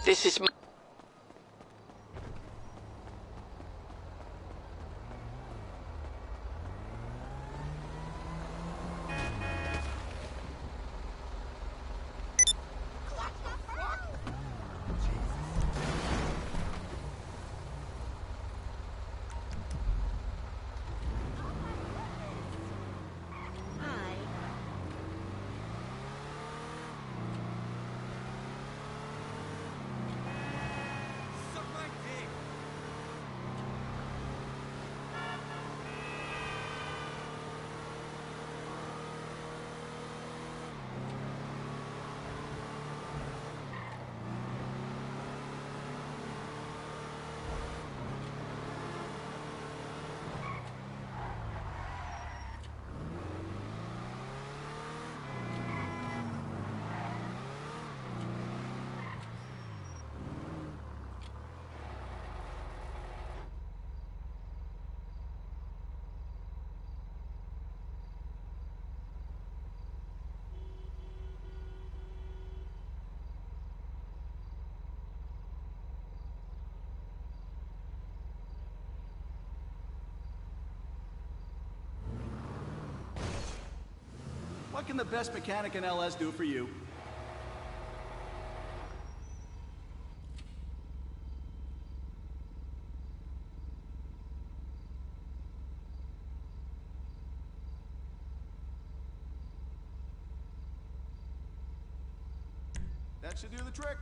This is What can the best mechanic in LS do for you? That should do the trick.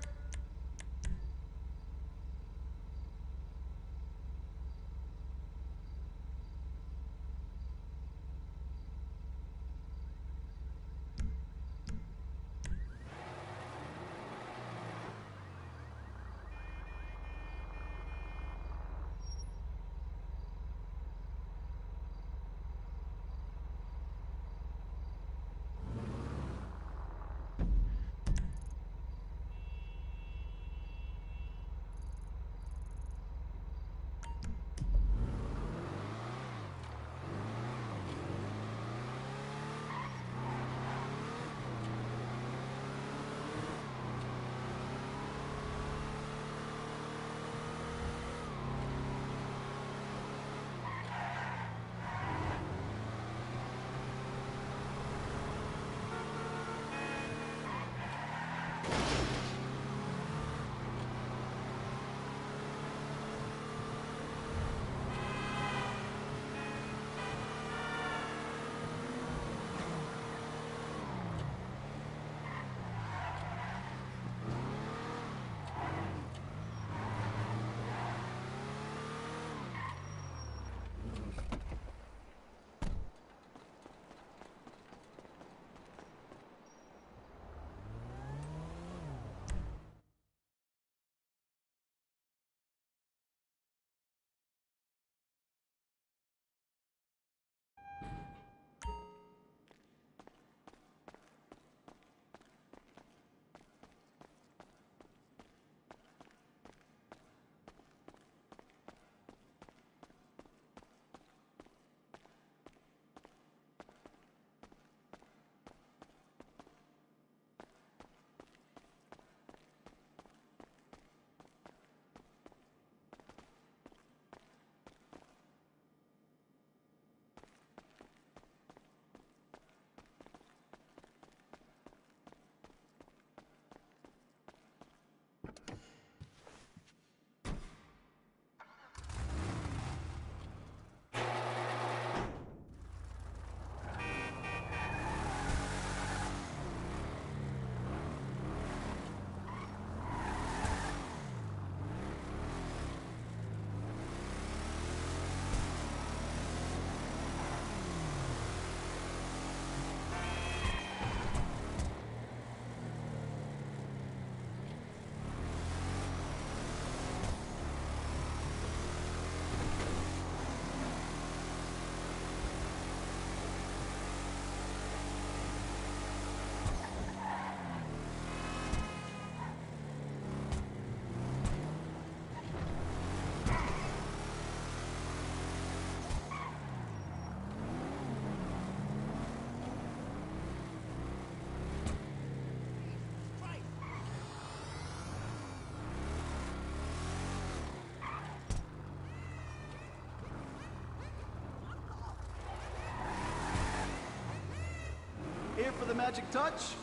here for the magic touch?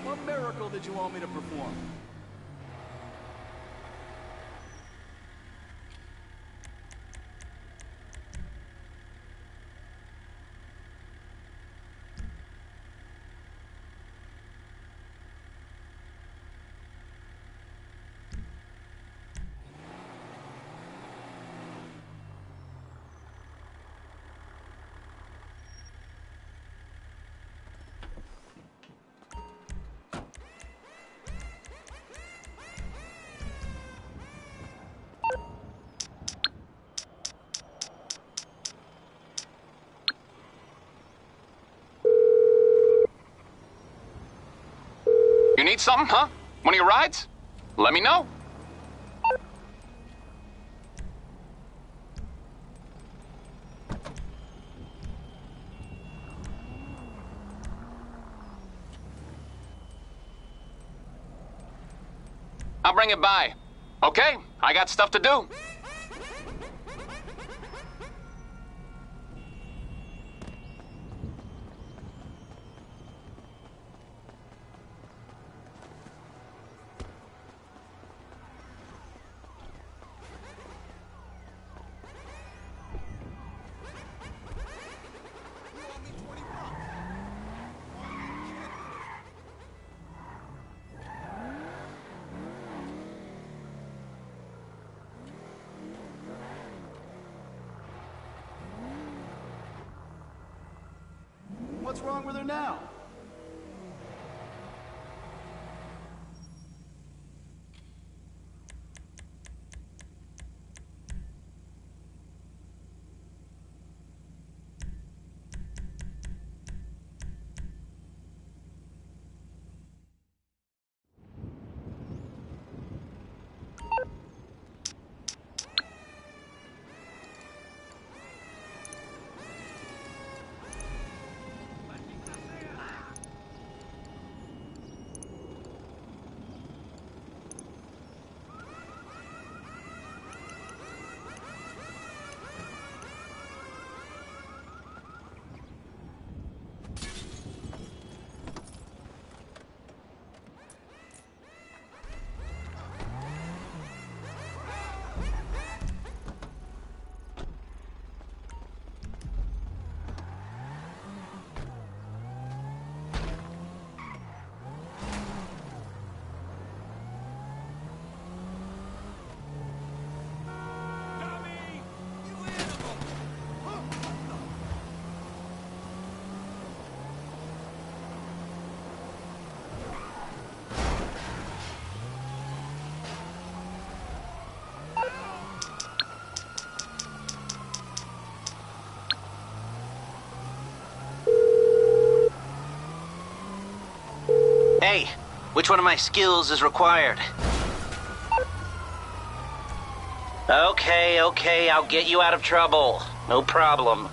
What miracle did you want me to perform? Need something, huh? One of your rides? Let me know. I'll bring it by. Okay, I got stuff to do. What's wrong with her now? Hey, which one of my skills is required? Okay, I'll get you out of trouble. No problem.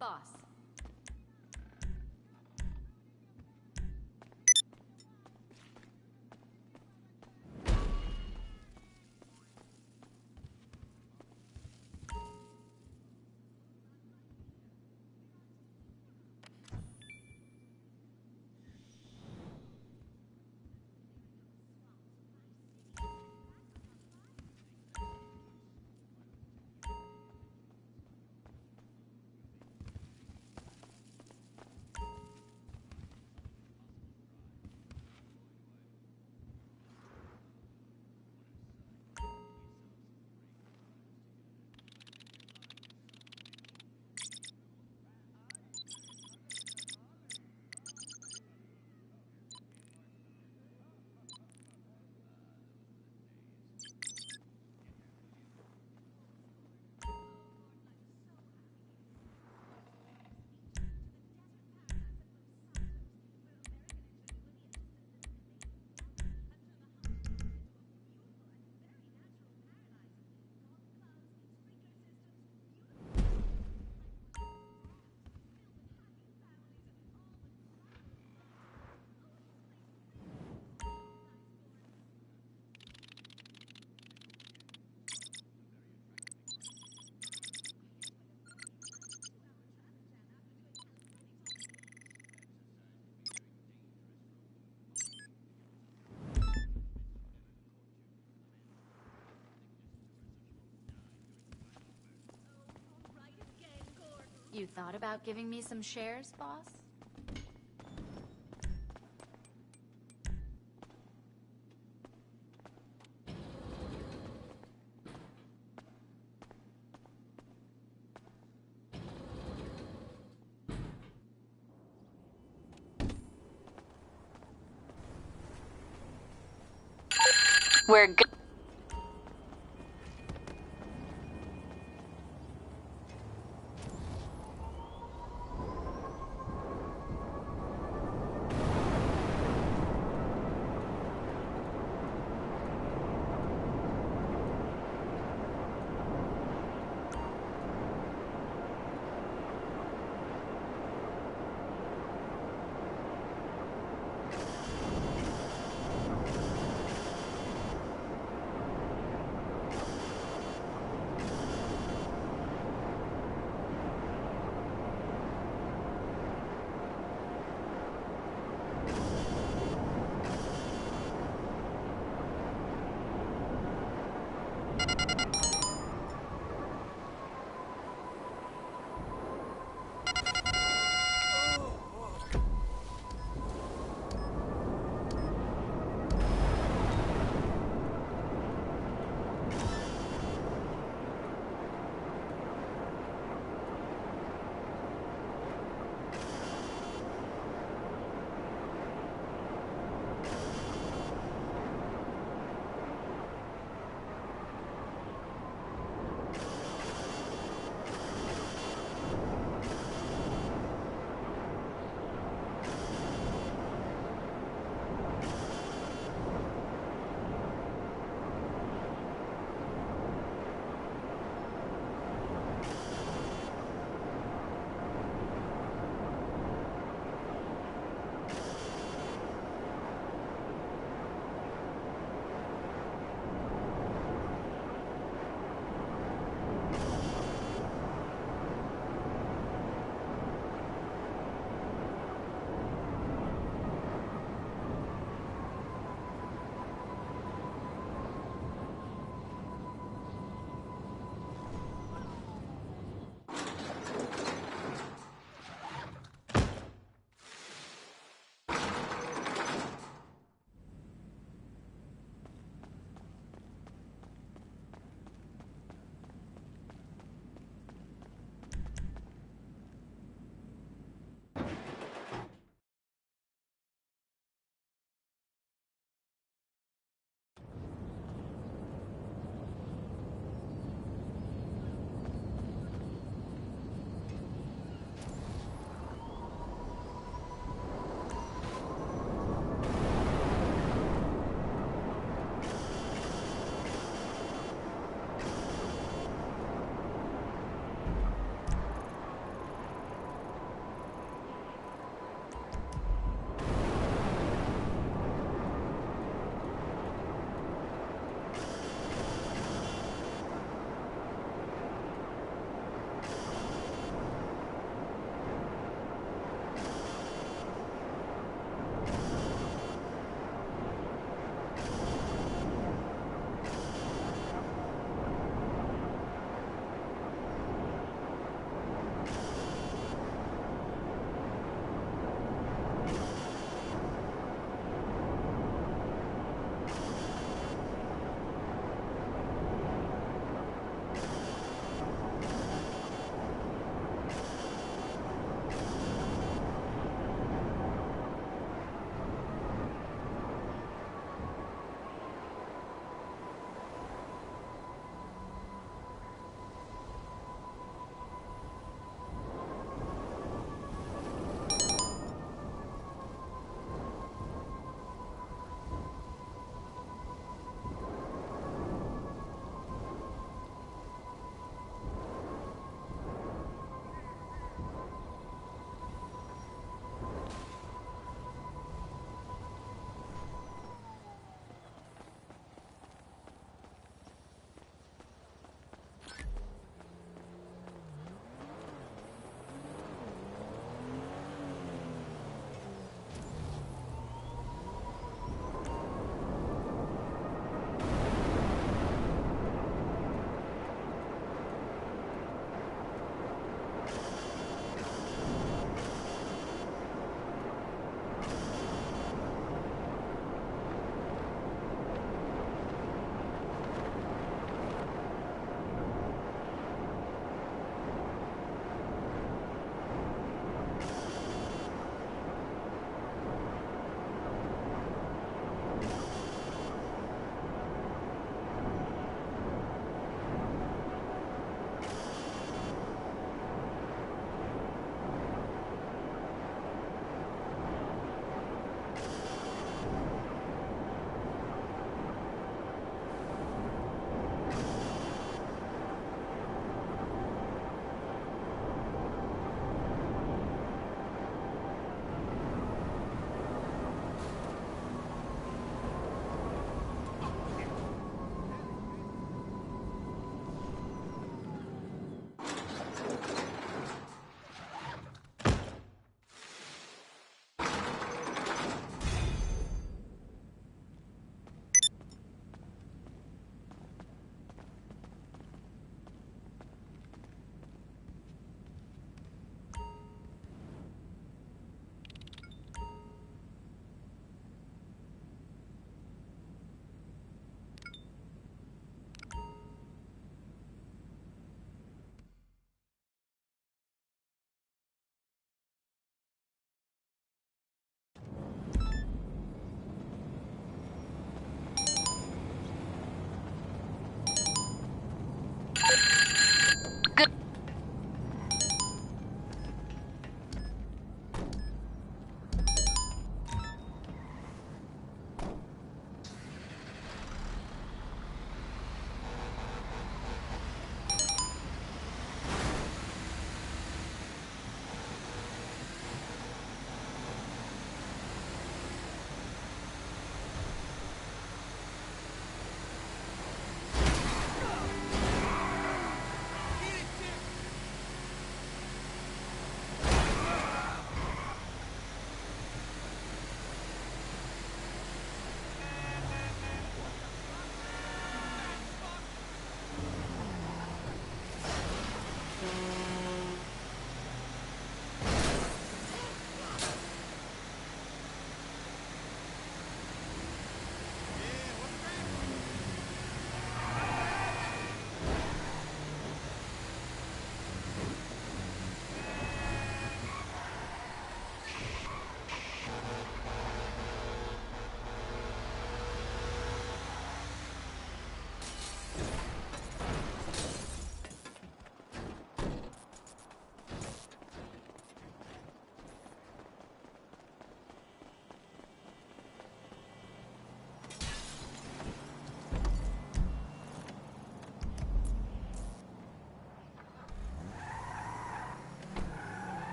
Boss. You thought about giving me some shares, boss? We're good.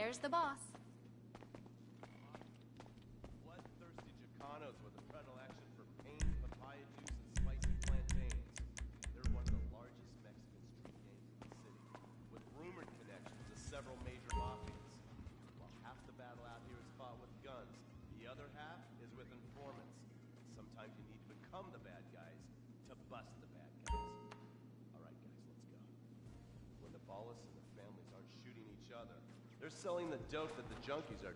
There's the boss. Bloodthirsty Chicanos with a predilection for pain, papaya juice, and spicy plantains. They're one of the largest Mexican street gangs in the city, with rumored connections to several major mafias. While half the battle out here is fought with guns, the other half is with informants. Sometimes you need to become the bad guys to bust the bad guys. All right, guys, let's go. When the Ballas and their families aren't shooting each other, they're selling the dope that the junkies are...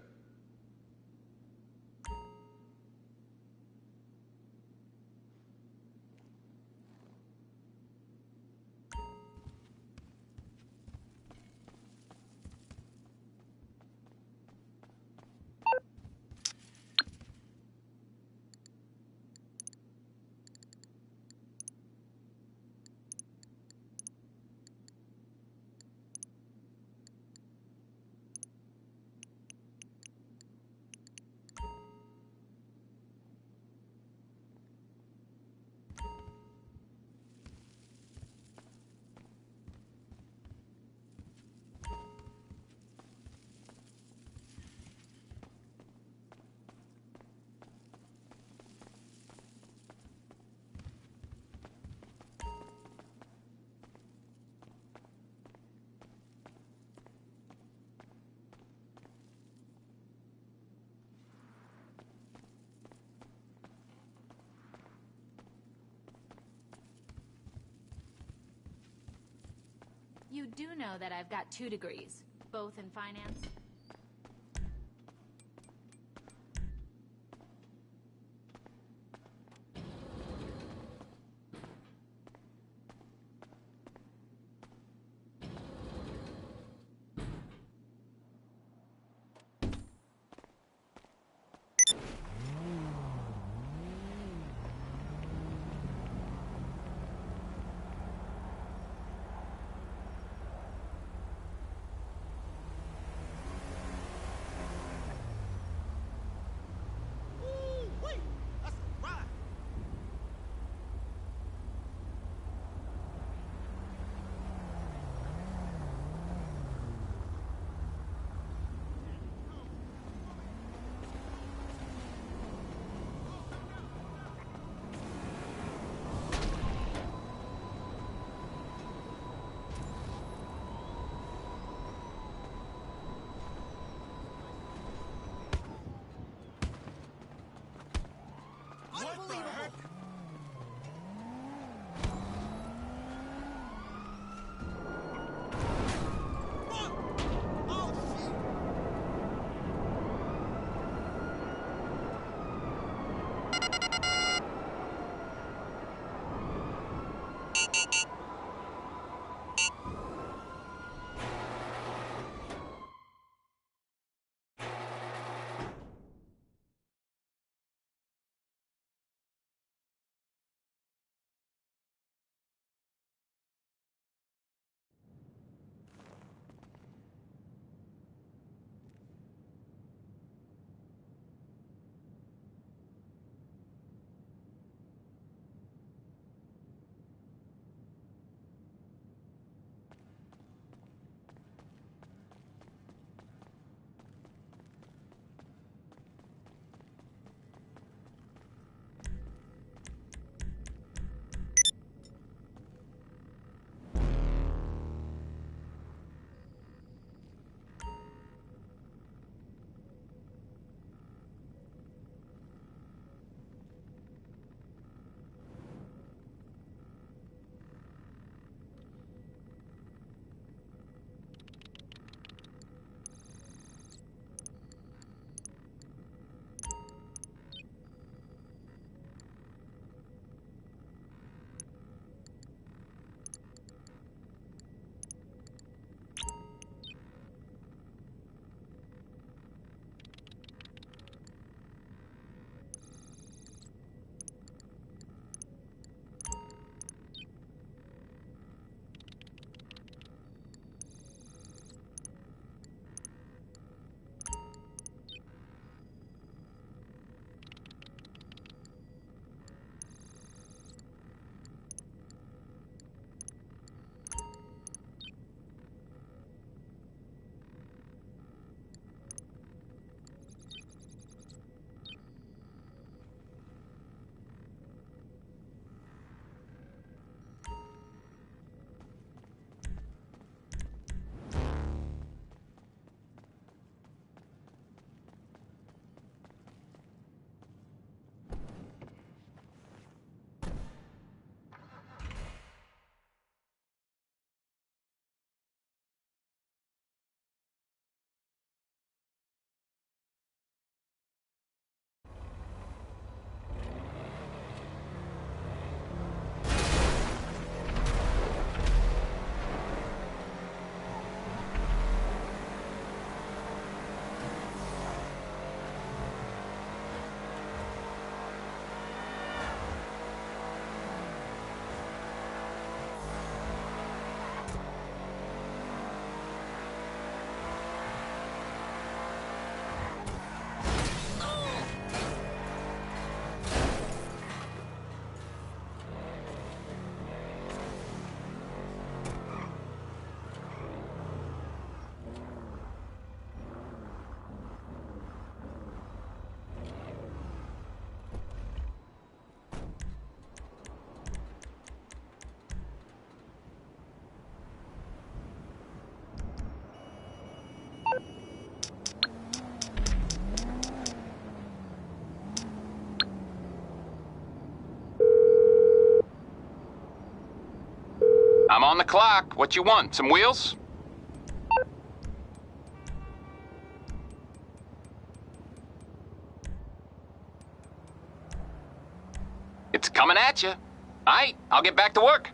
You do know that I've got 2 degrees, both in finance. On the clock. What you want? Some wheels? It's coming at you. All right, I'll get back to work.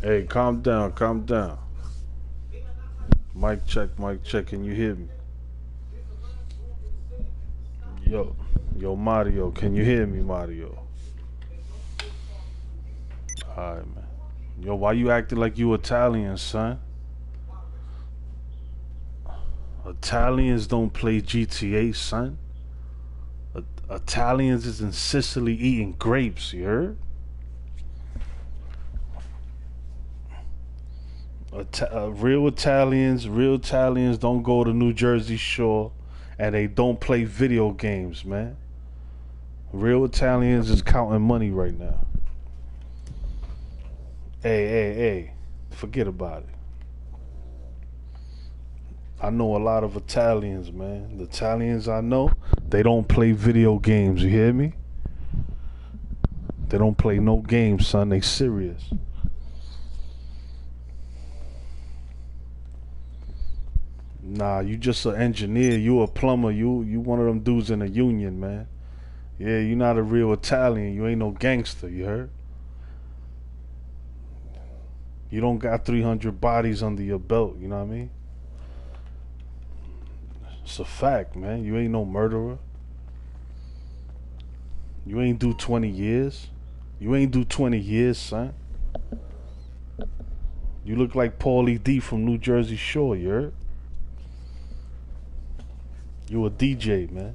Hey, calm down, calm down. Mic check, can you hear me? Yo, Mario, can you hear me, Mario? Alright, man. Yo, why you acting like you Italian, son? Italians don't play GTA, son. Italians is in Sicily eating grapes, you heard? Real Italians don't go to New Jersey Shore, and they don't play video games, man. Real Italians is counting money right now. Hey, forget about it. I know a lot of Italians, man. The Italians I know, they don't play video games, you hear me? They don't play no games, son. They serious. Nah, you just an engineer. You a plumber. You one of them dudes in a union, man. Yeah, you not a real Italian. You ain't no gangster, you heard? You don't got 300 bodies under your belt, you know what I mean? It's a fact, man. You ain't no murderer. You ain't do 20 years. You ain't do 20 years, son. You look like Paulie D from New Jersey Shore, you heard? You a DJ, man.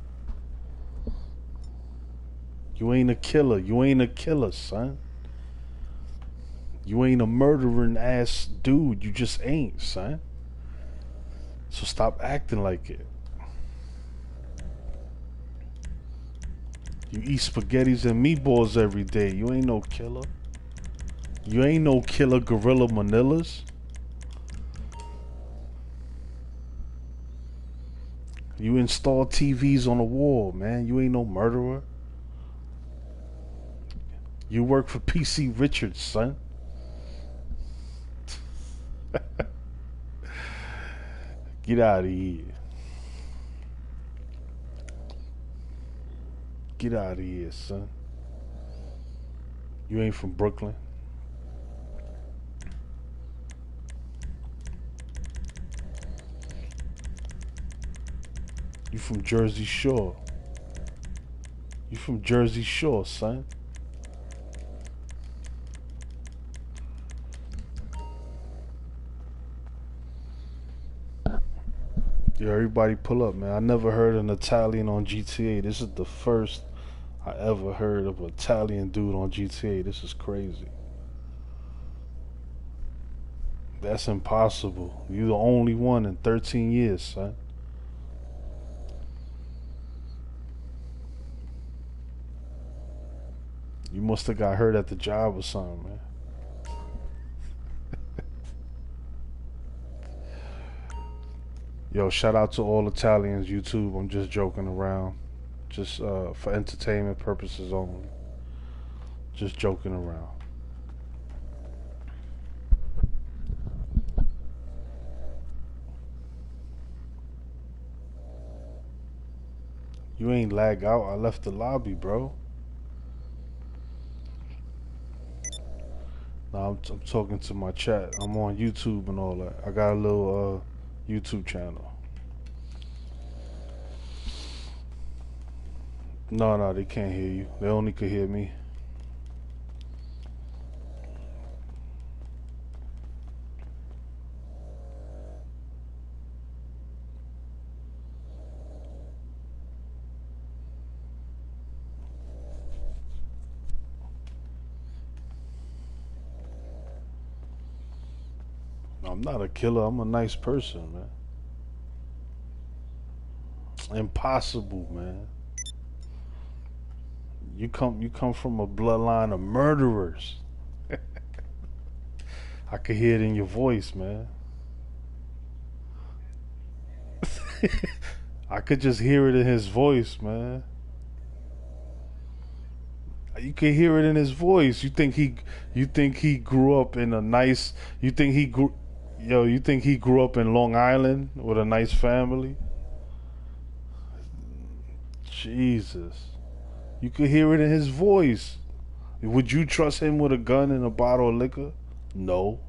You ain't a killer. You ain't a killer, son. You ain't a murdering ass dude. You just ain't, son. So stop acting like it. You eat spaghettis and meatballs every day. You ain't no killer. You ain't no killer gorilla Manilas. You install TVs on the wall, man. You ain't no murderer. You work for PC Richards, son. Get out of here. Get out of here, son. You ain't from Brooklyn. You from Jersey Shore. You from Jersey Shore, son. Yo, everybody pull up, man. I never heard an Italian on GTA. This is the first I ever heard of an Italian dude on GTA. This is crazy. That's impossible. You the only one in 13 years, son. You must have got hurt at the job or something, man. Yo, shout out to all Italians YouTube. I'm just joking around. Just for entertainment purposes only. Just joking around. You ain't lag out. I left the lobby, bro. Now I'm talking to my chat. I'm on YouTube and all that. I got a little YouTube channel. No, they can't hear you. They only could hear me. I'm not a killer. I'm a nice person, man. Impossible, man. You come from a bloodline of murderers. I could hear it in your voice, man. I could just hear it in his voice, man. You can hear it in his voice. You think he grew up in a nice, you think he grew up in Long Island with a nice family? Jesus. You could hear it in his voice. Would you trust him with a gun and a bottle of liquor? No.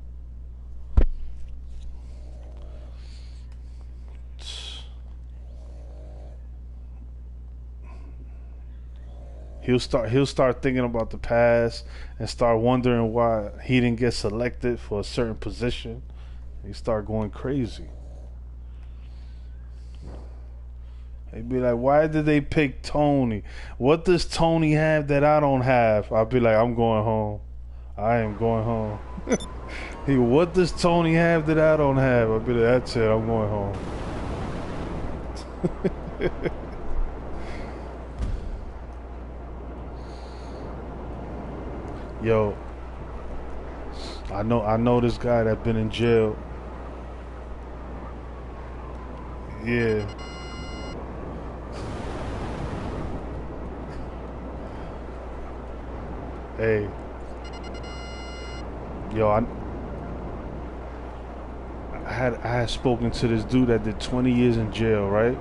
He'll start thinking about the past and start wondering why he didn't get selected for a certain position. He start going crazy. They'd be like, why did they pick Tony? What does Tony have that I don't have? I'd be like, I'm going home. I am going home. He, what does Tony have that I don't have? I'd be like, that's it, I'm going home. Yo, I know this guy that been in jail. Yeah. Hey. Yo, I had spoken to this dude that did 20 years in jail, right?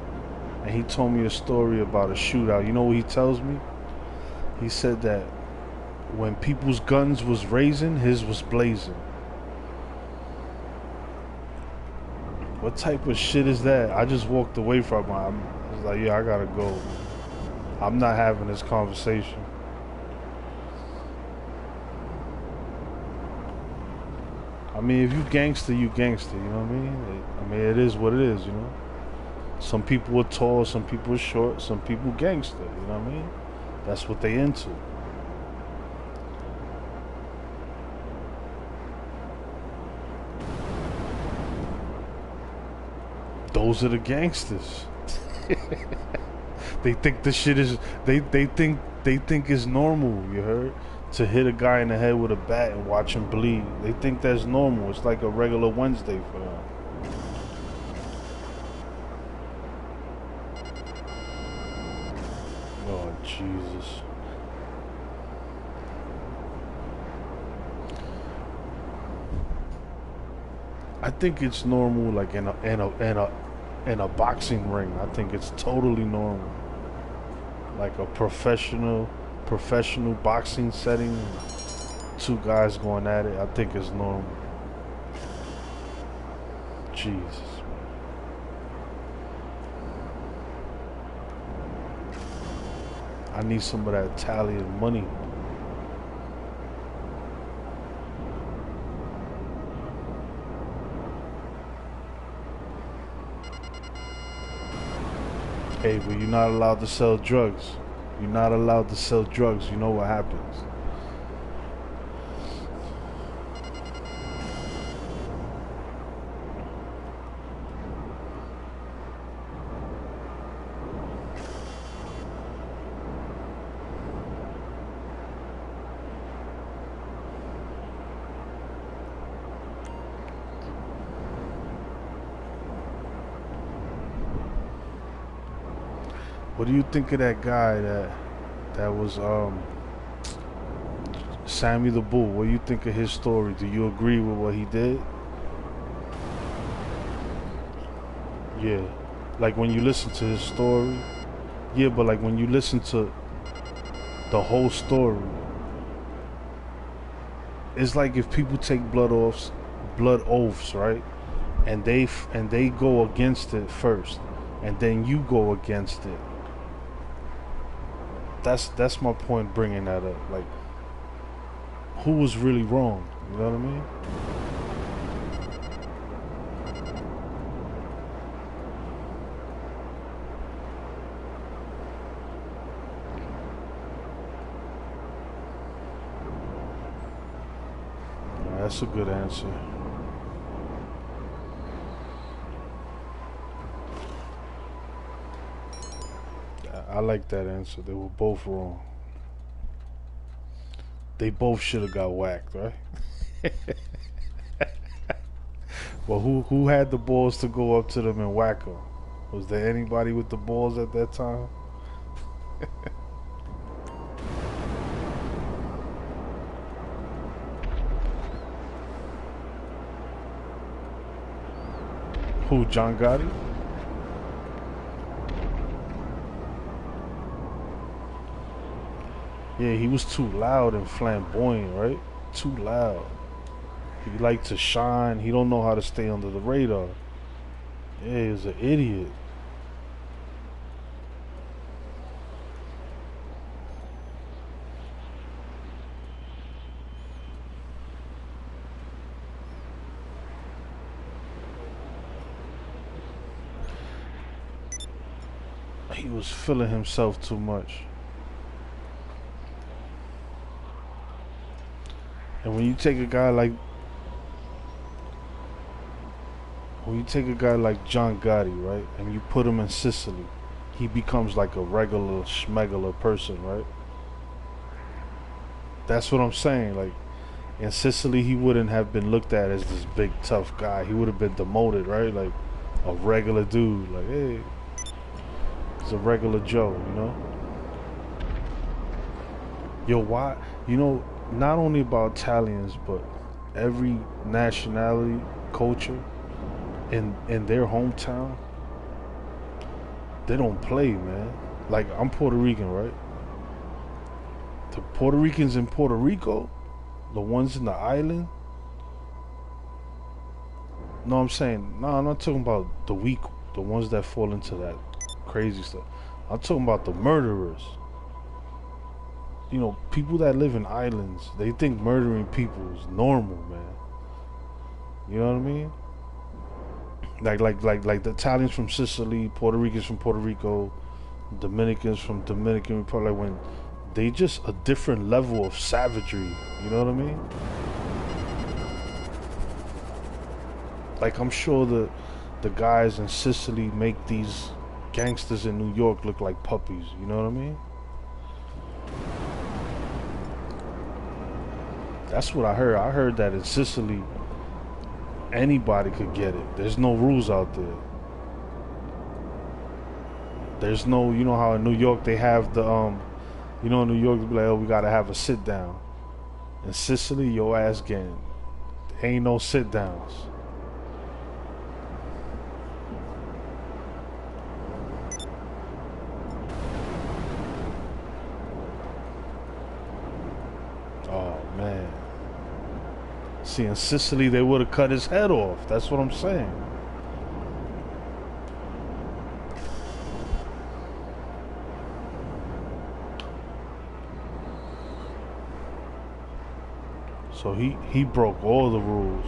And he told me a story about a shootout. You know what he tells me? He said that when people's guns was raising, his was blazing. What type of shit is that? I just walked away from him. I was like, yeah, I gotta go. I'm not having this conversation. I mean, if you gangster, you gangster, you know what I mean? I mean, it is what it is, you know? Some people are tall, some people are short, some people gangster, you know what I mean? That's what they into. Those are the gangsters. They think the shit is they think it's normal, you heard? To hit a guy in the head with a bat and watch him bleed. They think that's normal. It's like a regular Wednesday for them. Oh Jesus. I think it's normal, like in a boxing ring. I think it's totally normal. Like a professional boxing setting, two guys going at it. I think it's normal. Jesus, man. I need some of that Italian money. Hey, but you're not allowed to sell drugs. You're not allowed to sell drugs. You know what happens. What do you think of that guy that was Sammy the Bull? What do you think of his story? Do you agree with what he did? Yeah. Like when you listen to his story. Yeah, but like when you listen to the whole story, it's like if people take blood oaths, right? And they go against it first, and then you go against it. That's my point bringing that up. Like, who was really wrong? You know what I mean? Yeah, that's a good answer. I like that answer. They were both wrong. They both should have got whacked, right? Well, who had the balls to go up to them and whack them? Was there anybody with the balls at that time? Who, John Gotti? Yeah, he was too loud and flamboyant, right? Too loud. He liked to shine. He don't know how to stay under the radar. Yeah, he's an idiot. he was feeling himself too much. And when you take a guy like John Gotti, right, and you put him in Sicily, he becomes like a regular schmegular person, right? That's what I'm saying. Like in Sicily, he wouldn't have been looked at as this big tough guy. He would have been demoted, right? Like a regular dude. Like, hey, he's a regular Joe, you know? Yo, why? You know, not only about Italians, but every nationality, culture in their hometown, they don't play, man. Like, I'm Puerto Rican, right? The Puerto Ricans in Puerto Rico, the ones in the island. No, I'm saying, no, I'm not talking about the weak, the ones that fall into that crazy stuff. I'm talking about the murderers. You know, people that live in islands, they think murdering people is normal, man. You know what I mean? Like the Italians from Sicily, Puerto Ricans from Puerto Rico, Dominicans from Dominican Republic, like when they just a different level of savagery. You know what I mean? Like I'm sure the guys in Sicily make these gangsters in New York look like puppies. You know what I mean? That's what I heard. I heard that in Sicily, anybody could get it. There's no rules out there. There's no, you know how in New York they have the, you know, in New York they be like, oh, we gotta have a sit down. In Sicily, your ass getting, ain't no sit downs. Oh man. See, in Sicily, they would have cut his head off. That's what I'm saying. So he broke all the rules.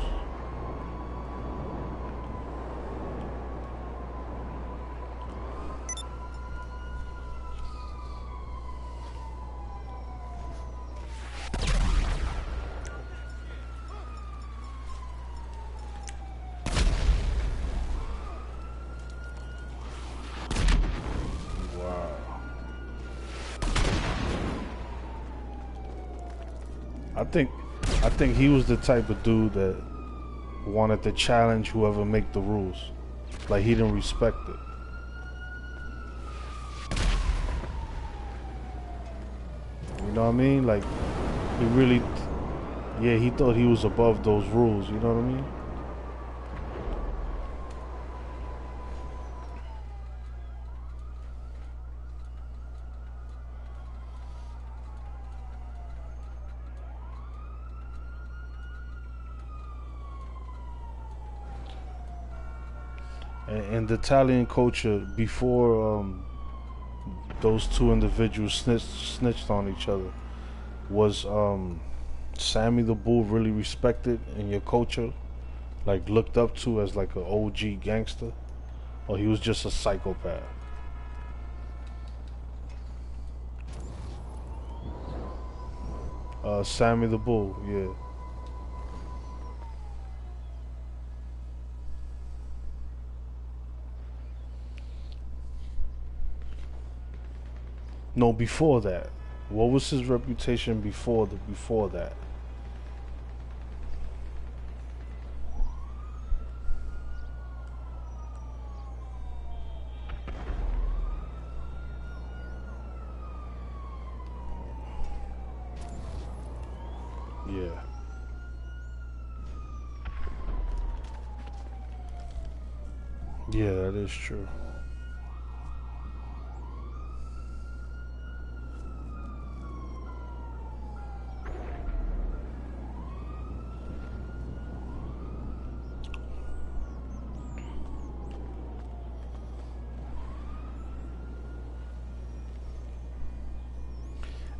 I think he was the type of dude that wanted to challenge whoever make the rules. Like he didn't respect it. You know what I mean? Like he really, yeah, he thought he was above those rules. You know what I mean? And the Italian culture before those two individuals snitched on each other was Sammy the Bull really respected in your culture, like looked up to as like an OG gangster, or he was just a psychopath? Sammy the Bull, yeah. No, before that. What was his reputation before that? Yeah. Yeah, that is true.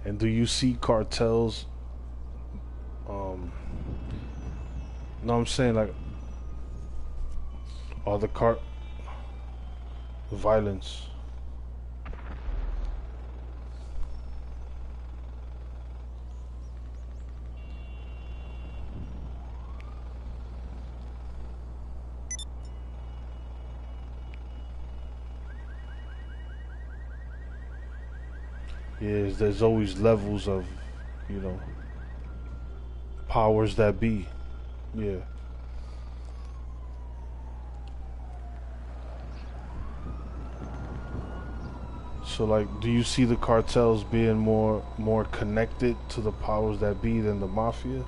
And do you see cartels? No, I'm saying like, are the violence? Yeah, there's always levels of, you know, powers that be. Yeah. So like, do you see the cartels being more connected to the powers that be than the mafia?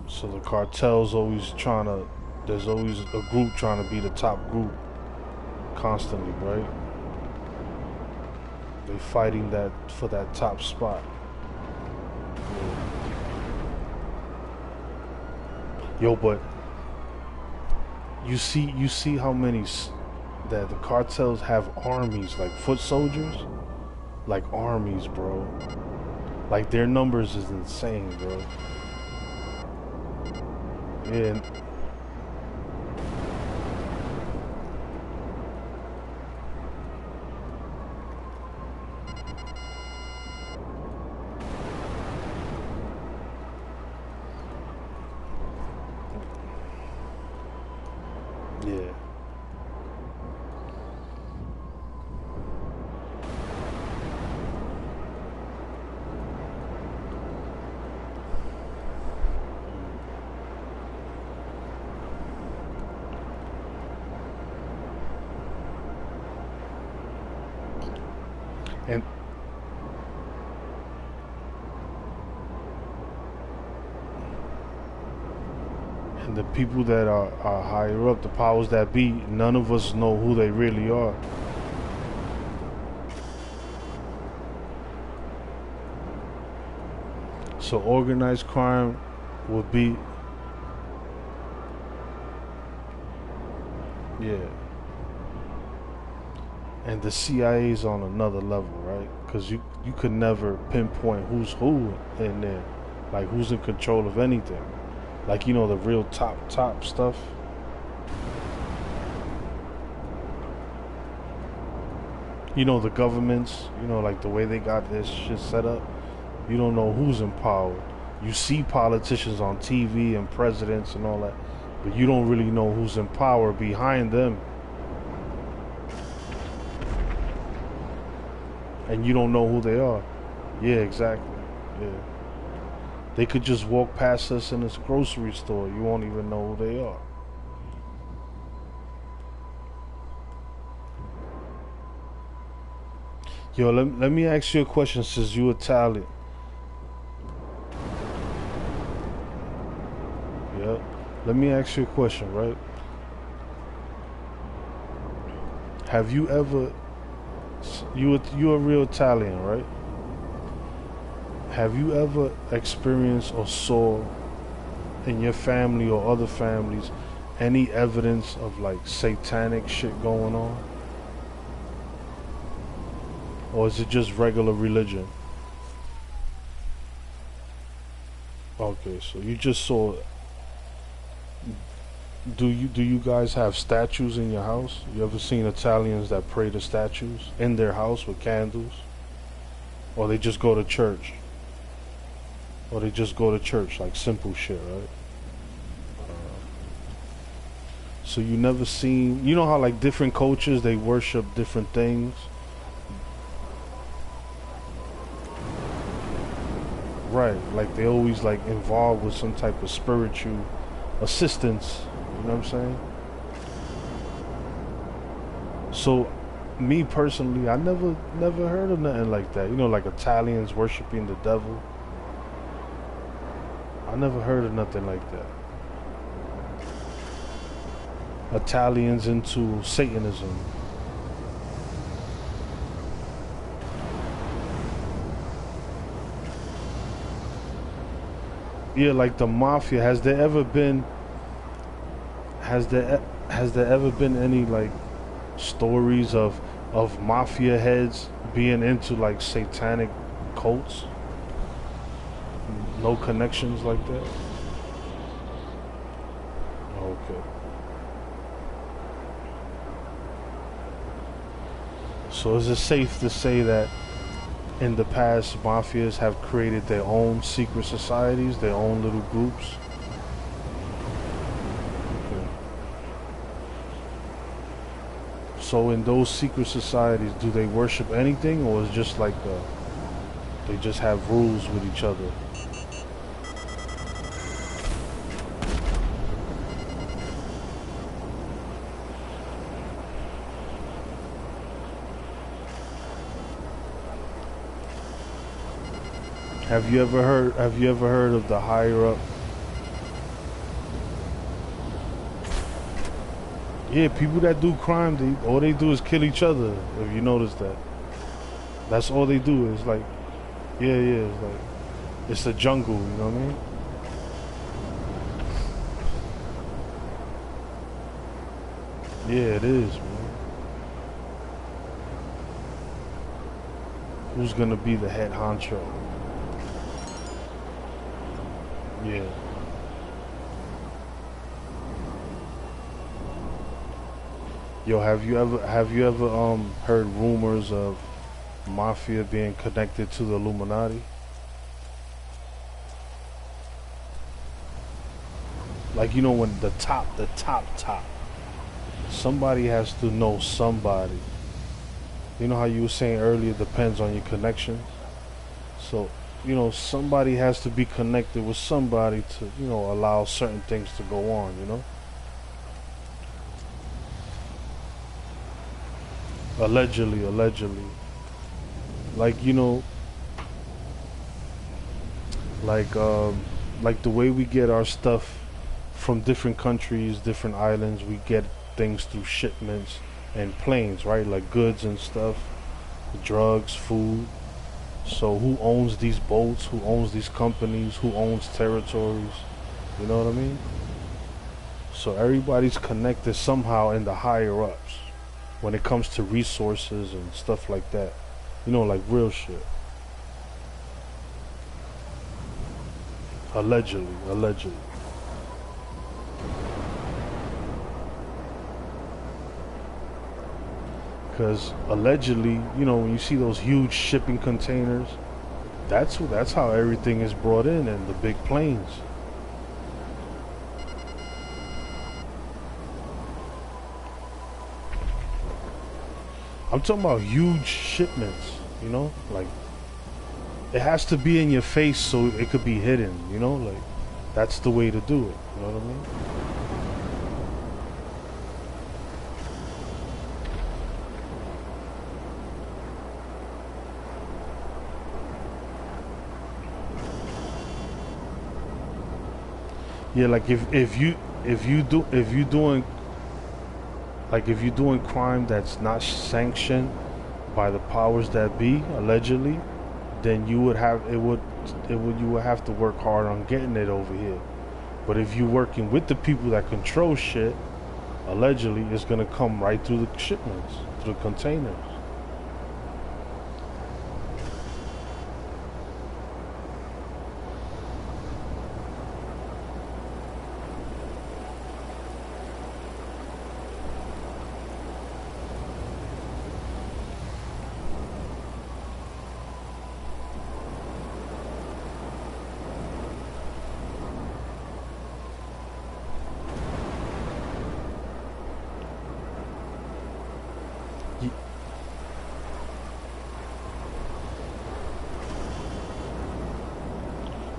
So the cartel's always trying to, there's always a group trying to be the top group constantly, right? They fighting that for that top spot. Yo, but you see how many that the cartels have armies, like foot soldiers, like armies, bro. Like their numbers is insane, bro. Yeah. Yeah. And the people that are higher up, the powers that be, none of us know who they really are. So organized crime would be, yeah. And the CIA's on another level, right? Because you could never pinpoint who's who in there, like who's in control of anything. Like, you know, the real top stuff. You know, the governments, you know, like the way they got this shit set up, you don't know who's in power. You see politicians on TV and presidents and all that, but you don't really know who's in power behind them. And you don't know who they are. Yeah, exactly. Yeah. They could just walk past us in this grocery store. You won't even know who they are. Yo, let me ask you a question since you're Italian. Yeah. Let me ask you a question, right? Have you ever... You're a real Italian, right? Have you ever experienced or saw in your family or other families any evidence of like satanic shit going on? Or is it just regular religion? Okay, so you just saw. Do you guys have statues in your house? You ever seen Italians that pray to statues in their house with candles? Or they just go to church? Or they just go to church, like simple shit, right? So you never seen, you know how like different cultures, they worship different things? Right, like they always like involved with some type of spiritual assistance, you know what I'm saying? So me personally, I never heard of nothing like that. You know, like Italians worshiping the devil. I never heard of nothing like that. Italians into Satanism. Yeah, like the mafia. Has there ever been any like stories of mafia heads being into like satanic cults? No connections like that? Okay. So is it safe to say that in the past, mafias have created their own secret societies, their own little groups. Okay. So in those secret societies, do they worship anything, or is just like they just have rules with each other? Have you ever heard of the higher up? Yeah, people that do crime, all they do is kill each other. If you notice that, that's all they do. Is like, yeah, it's like, it's a jungle. You know what I mean? Yeah, it is, man. Who's gonna be the head honcho? Yeah. Yo, have you ever heard rumors of mafia being connected to the Illuminati? Like, you know, when the top, somebody has to know somebody. You know how you were saying earlier, depends on your connections. So, you know, somebody has to be connected with somebody to, you know, allow certain things to go on, you know? Allegedly. Like, you know, like the way we get our stuff from different countries, different islands, we get things through shipments and planes, right? Like goods and stuff, drugs, food. So who owns these boats? Who owns these companies? Who owns territories? You know what I mean? So everybody's connected somehow in the higher ups when it comes to resources and stuff like that. You know, like real shit. Allegedly. Because allegedly, you know, when you see those huge shipping containers, that's how everything is brought in the big planes. I'm talking about huge shipments, you know, like it has to be in your face so it could be hidden, you know, like that's the way to do it, you know what I mean? Yeah, like if you're doing crime that's not sanctioned by the powers that be, allegedly, then you would have to work hard on getting it over here. But if you're working with the people that control shit, allegedly, it's gonna come right through the shipments, through the containers.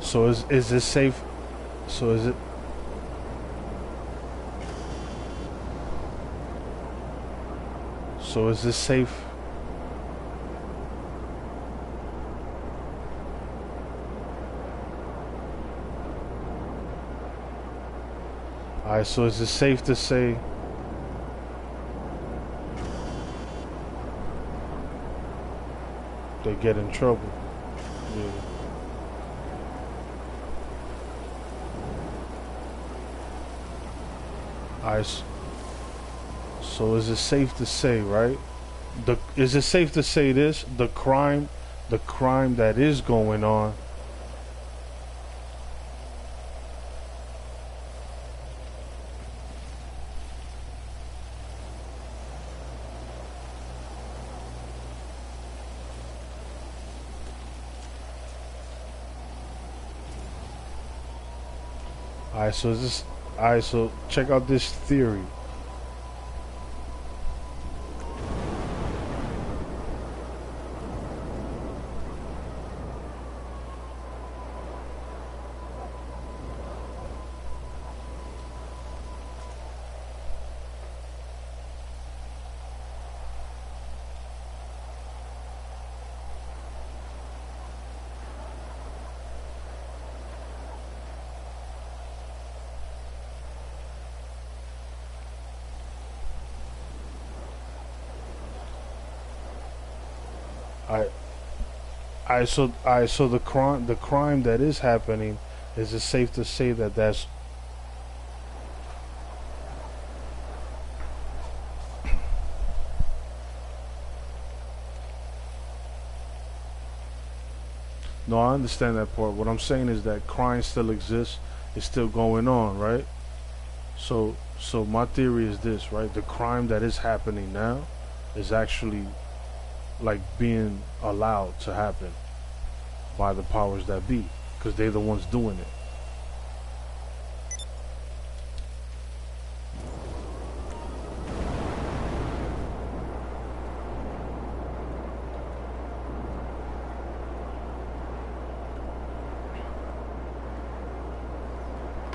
So is this safe? So is it? So is this safe? Alright, so is it safe to say they get in trouble? Yeah. Alright, so is it safe to say, right? Is it safe to say this? The crime that is going on. Alright, so this. Alright, so check out this theory. So the crime that is happening, is it safe to say that that's no, I understand that part. What I'm saying is that crime still exists, it's still going on, right? So my theory is this, right? The crime that is happening now is actually like being allowed to happen by the powers that be, because they're the ones doing it.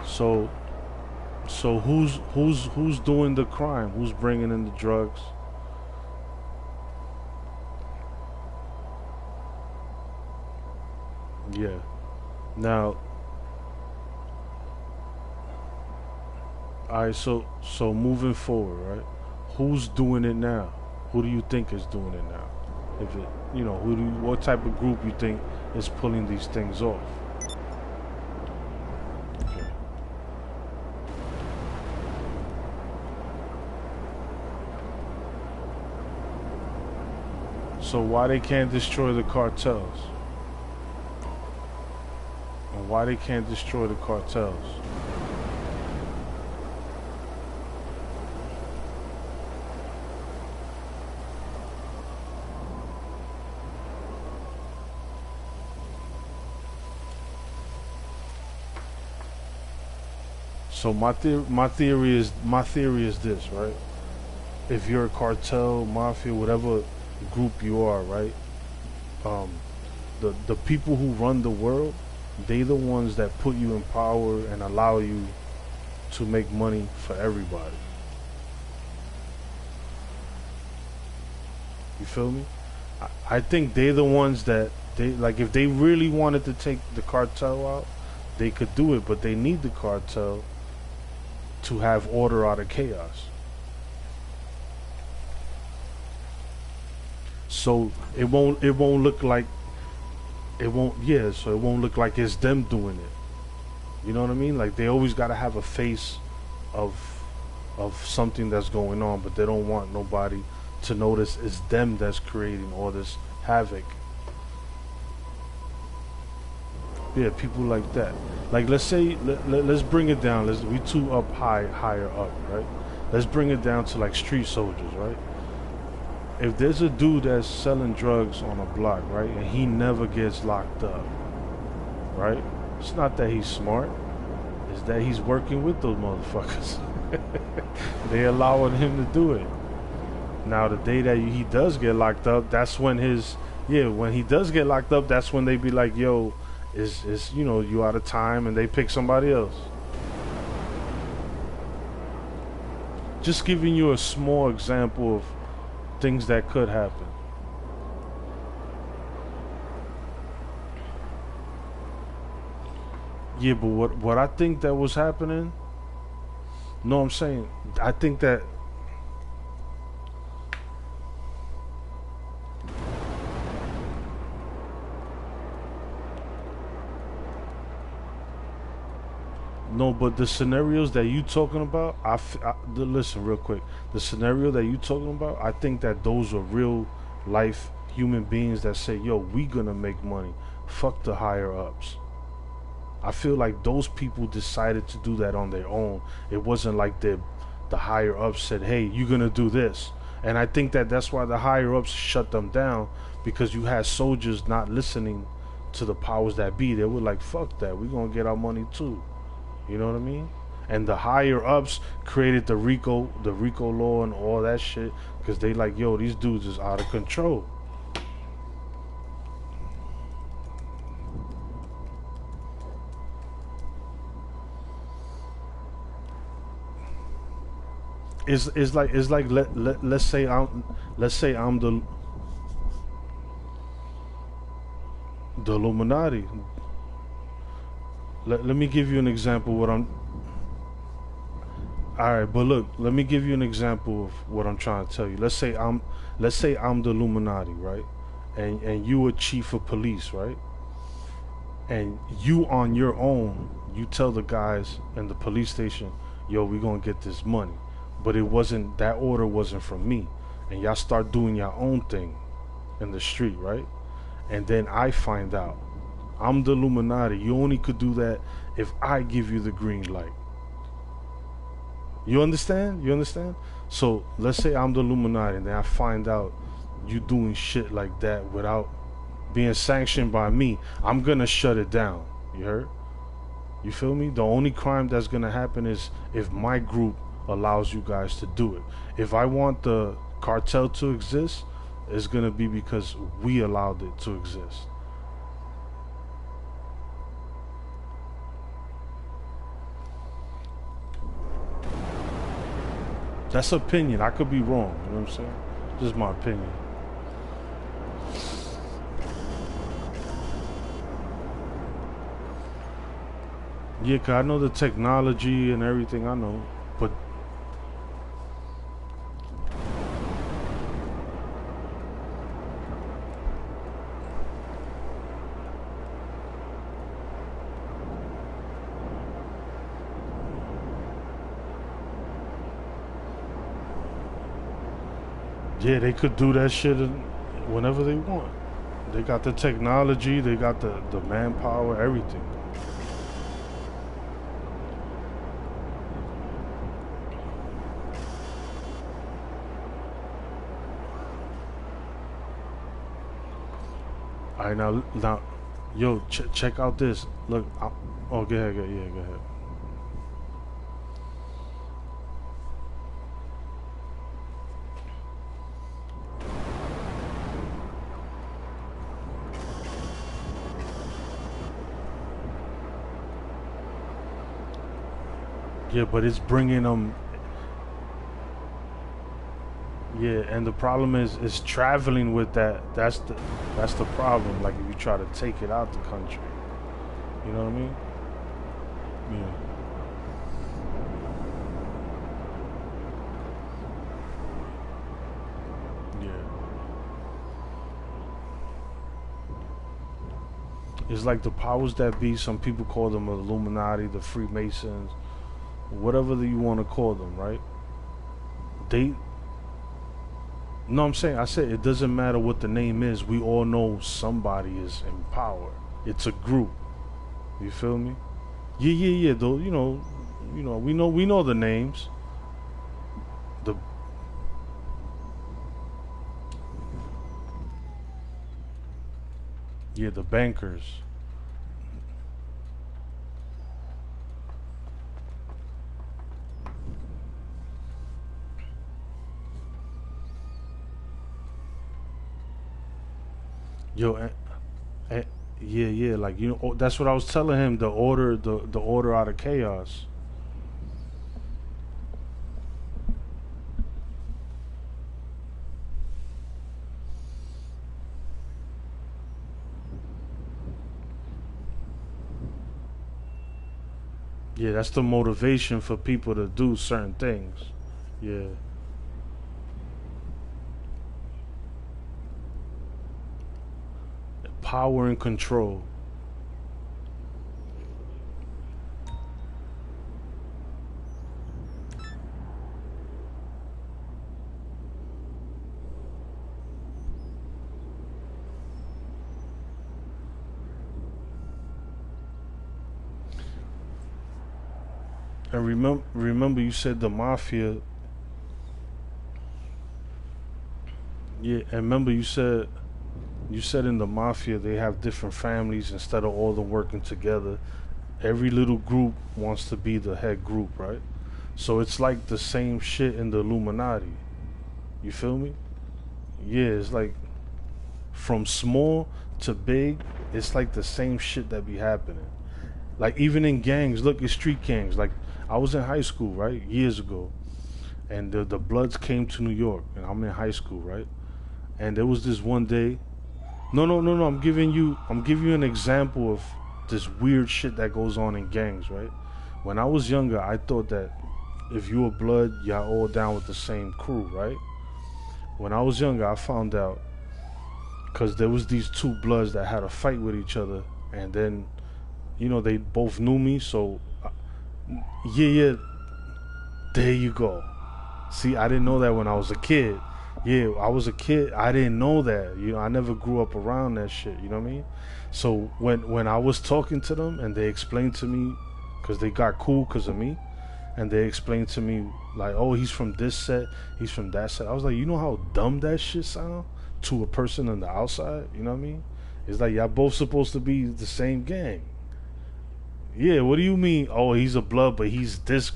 So who's doing the crime? Who's bringing in the drugs? Yeah. Now, alright. So moving forward, right? Who's doing it now? Who do you think is doing it now? If it, what type of group you think is pulling these things off? Okay. So why they can't destroy the cartels? And why they can't destroy the cartels? So my theory is this, right? If you're a cartel, mafia, whatever group you are, right? The people who run the world, they the ones that put you in power and allow you to make money for everybody. You feel me? I think they're the ones that if they really wanted to take the cartel out, they could do it, but they need the cartel to have order out of chaos. So it won't look like it won't look like it's them doing it. You know what I mean? Like, they always got to have a face of something that's going on, but they don't want nobody to notice it's them that's creating all this havoc. Yeah, people like that. Like, let's say let's bring it down. We too higher up, right? Let's bring it down to like street soldiers, right? If there's a dude that's selling drugs on a block, right, and he never gets locked up, right? It's not that he's smart, it's that he's working with those motherfuckers. They allowing him to do it. Now, the day that he does get locked up, that's when when he does get locked up, that's when they be like, yo, is you out of time, and they pick somebody else. Just giving you a small example of things that could happen. Yeah, but what I think that was happening, no, I'm saying, I think that no, but the scenarios that you talking about, listen real quick. The scenario that you talking about, I think that those are real life human beings that say, yo, we gonna make money. Fuck the higher ups. I feel like those people decided to do that on their own. It wasn't like the higher ups said, hey, you're gonna do this. And I think that that's why the higher ups shut them down, because you had soldiers not listening to the powers that be. They were like, fuck that, we gonna get our money too. You know what I mean? And the higher ups created the RICO law and all that shit because they like, yo, these dudes is out of control. It's like let's say I'm the Illuminati. Let me give you an example what I'm. All right, but look, let me give you an example of what I'm trying to tell you. Let's say I'm the Illuminati, right? And you a chief of police, right? And you on your own, you tell the guys in the police station, yo, we gonna get this money. But that order wasn't from me. And y'all start doing your own thing in the street, right? And then I find out I'm the Illuminati. You only could do that if I give you the green light. You understand? So let's say I'm the Illuminati and then I find out you doing shit like that without being sanctioned by me. I'm gonna shut it down. You heard? You feel me? The only crime that's gonna happen is if my group allows you guys to do it. If I want the cartel to exist, it's gonna be because we allowed it to exist. That's opinion. I could be wrong. You know what I'm saying? Just my opinion. Yeah, 'cause I know the technology and everything. I know, but yeah, they could do that shit whenever they want. They got the technology, they got the manpower, everything. All right, now, yo, check out this. Look, oh, go ahead, go ahead. Yeah, but it's bringing them. Yeah, and the problem is traveling with that. That's the problem. Like if you try to take it out the country, you know what I mean? Yeah. Yeah. It's like the powers that be. Some people call them Illuminati, the Freemasons, whatever you want to call them, right? No, I'm saying, I said it doesn't matter what the name is. We all know somebody is in power. It's a group. You feel me? Yeah. Though we know the names. The bankers. Yo, yeah, like that's what I was telling him. The order out of chaos. Yeah, that's the motivation for people to do certain things. Yeah. Power and control. And remember you said the mafia. Yeah, and remember you said in the mafia they have different families instead of all them working together. every little group wants to be the head group, right? So it's like the same shit in the Illuminati. You feel me? Yeah, it's like from small to big, it's like the same shit that be happening. Like even in gangs, look at street gangs. Like I was in high school, right, years ago, and the Bloods came to New York, and I'm in high school, right? And there was this one day. No. I'm giving you an example of this weird shit that goes on in gangs, right? When I was younger, I thought that if you were Blood, y'all all down with the same crew, right? When I was younger, I found out because there was these two Bloods that had a fight with each other, and then, you know, they both knew me, so yeah, there you go. See, I didn't know that when I was a kid. Yeah, I was a kid. I didn't know that. You know, I never grew up around that shit. You know what I mean? So when I was talking to them and they explained to me, because they got cool because of me, and they explained to me like, oh, he's from this set, he's from that set. I was like, you know how dumb that shit sound to a person on the outside? You know what I mean? It's like y'all both supposed to be the same gang. Yeah, what do you mean? Oh, he's a Blood, but he's this.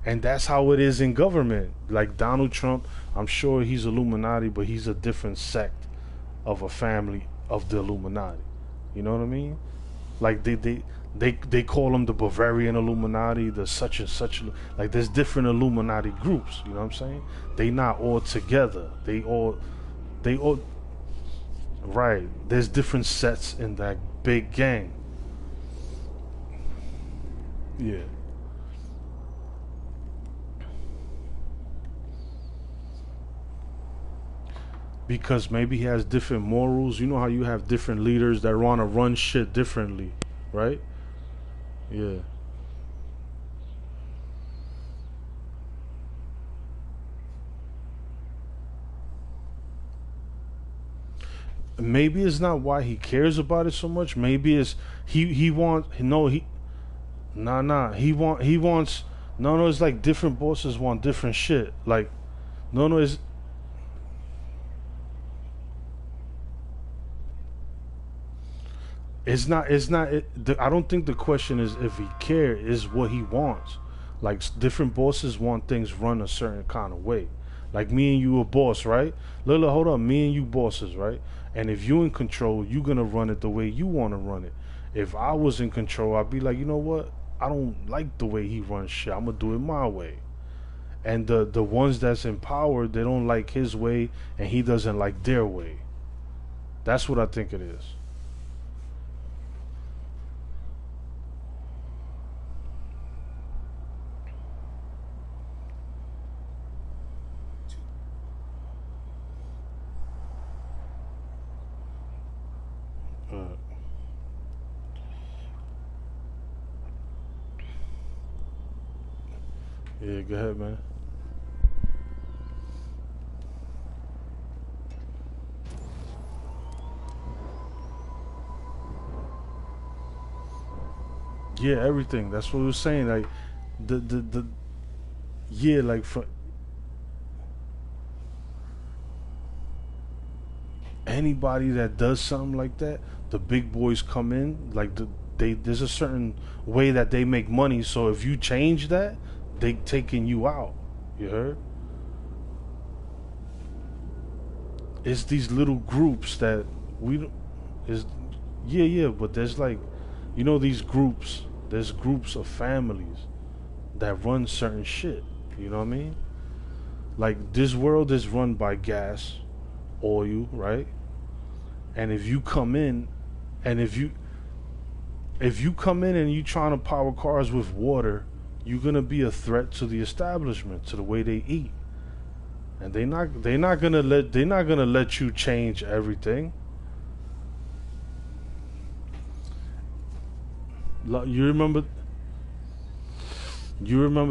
And that's how it is in government. Like Donald Trump, I'm sure he's Illuminati, but he's a different sect of a family of the Illuminati. You know what I mean? Like they call them the Bavarian Illuminati, the such and such. Like there's different Illuminati groups. You know what I'm saying? They not all together. They all. Right. There's different sets in that big gang. Yeah. Because maybe he has different morals. You know how you have different leaders that want to run shit differently, right? Yeah. Maybe it's not why he cares about it so much. Maybe it's he wants no he nah he wants no it's like different bosses want different shit. Like no it's I don't think the question is if he cares, is what he wants. Like different bosses want things run a certain kind of way. Like me and you a boss, right? Look, hold up, me and you bosses, right? And if you in control, you gonna run it the way you want to run it. If I was in control, I'd be like, you know what? I don't like the way he runs shit. I'm gonna do it my way. And the ones that's in power, they don't like his way, and he doesn't like their way. That's what I think it is. Yeah, go ahead, man. Yeah, everything. That's what we were saying. Like the yeah, like for anybody that does something like that, the big boys come in. Like there's a certain way that they make money. So if you change that, they taking you out. You heard? It's these little groups that we don't is yeah, but there's like, you know, these groups, there's groups of families that run certain shit. You know what I mean? Like this world is run by gas, oil, right? And if you come in and if you come in and you trying to power cars with water, you're gonna be a threat to the establishment, to the way they eat. And they're not gonna let you change everything. You remember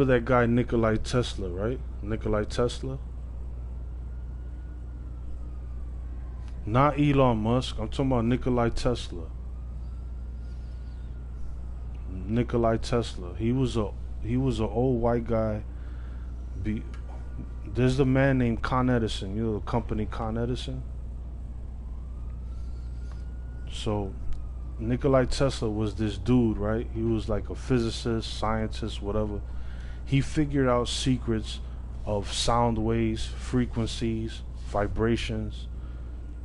that guy Nikolai Tesla, right? Nikolai Tesla? Not Elon Musk. I'm talking about Nikolai Tesla. Nikolai Tesla. He was an old white guy. There's a man named Con Edison. You know the company Con Edison? So Nikolai Tesla was this dude, right? He was like a physicist, scientist, whatever. He figured out secrets of sound waves, frequencies, vibrations.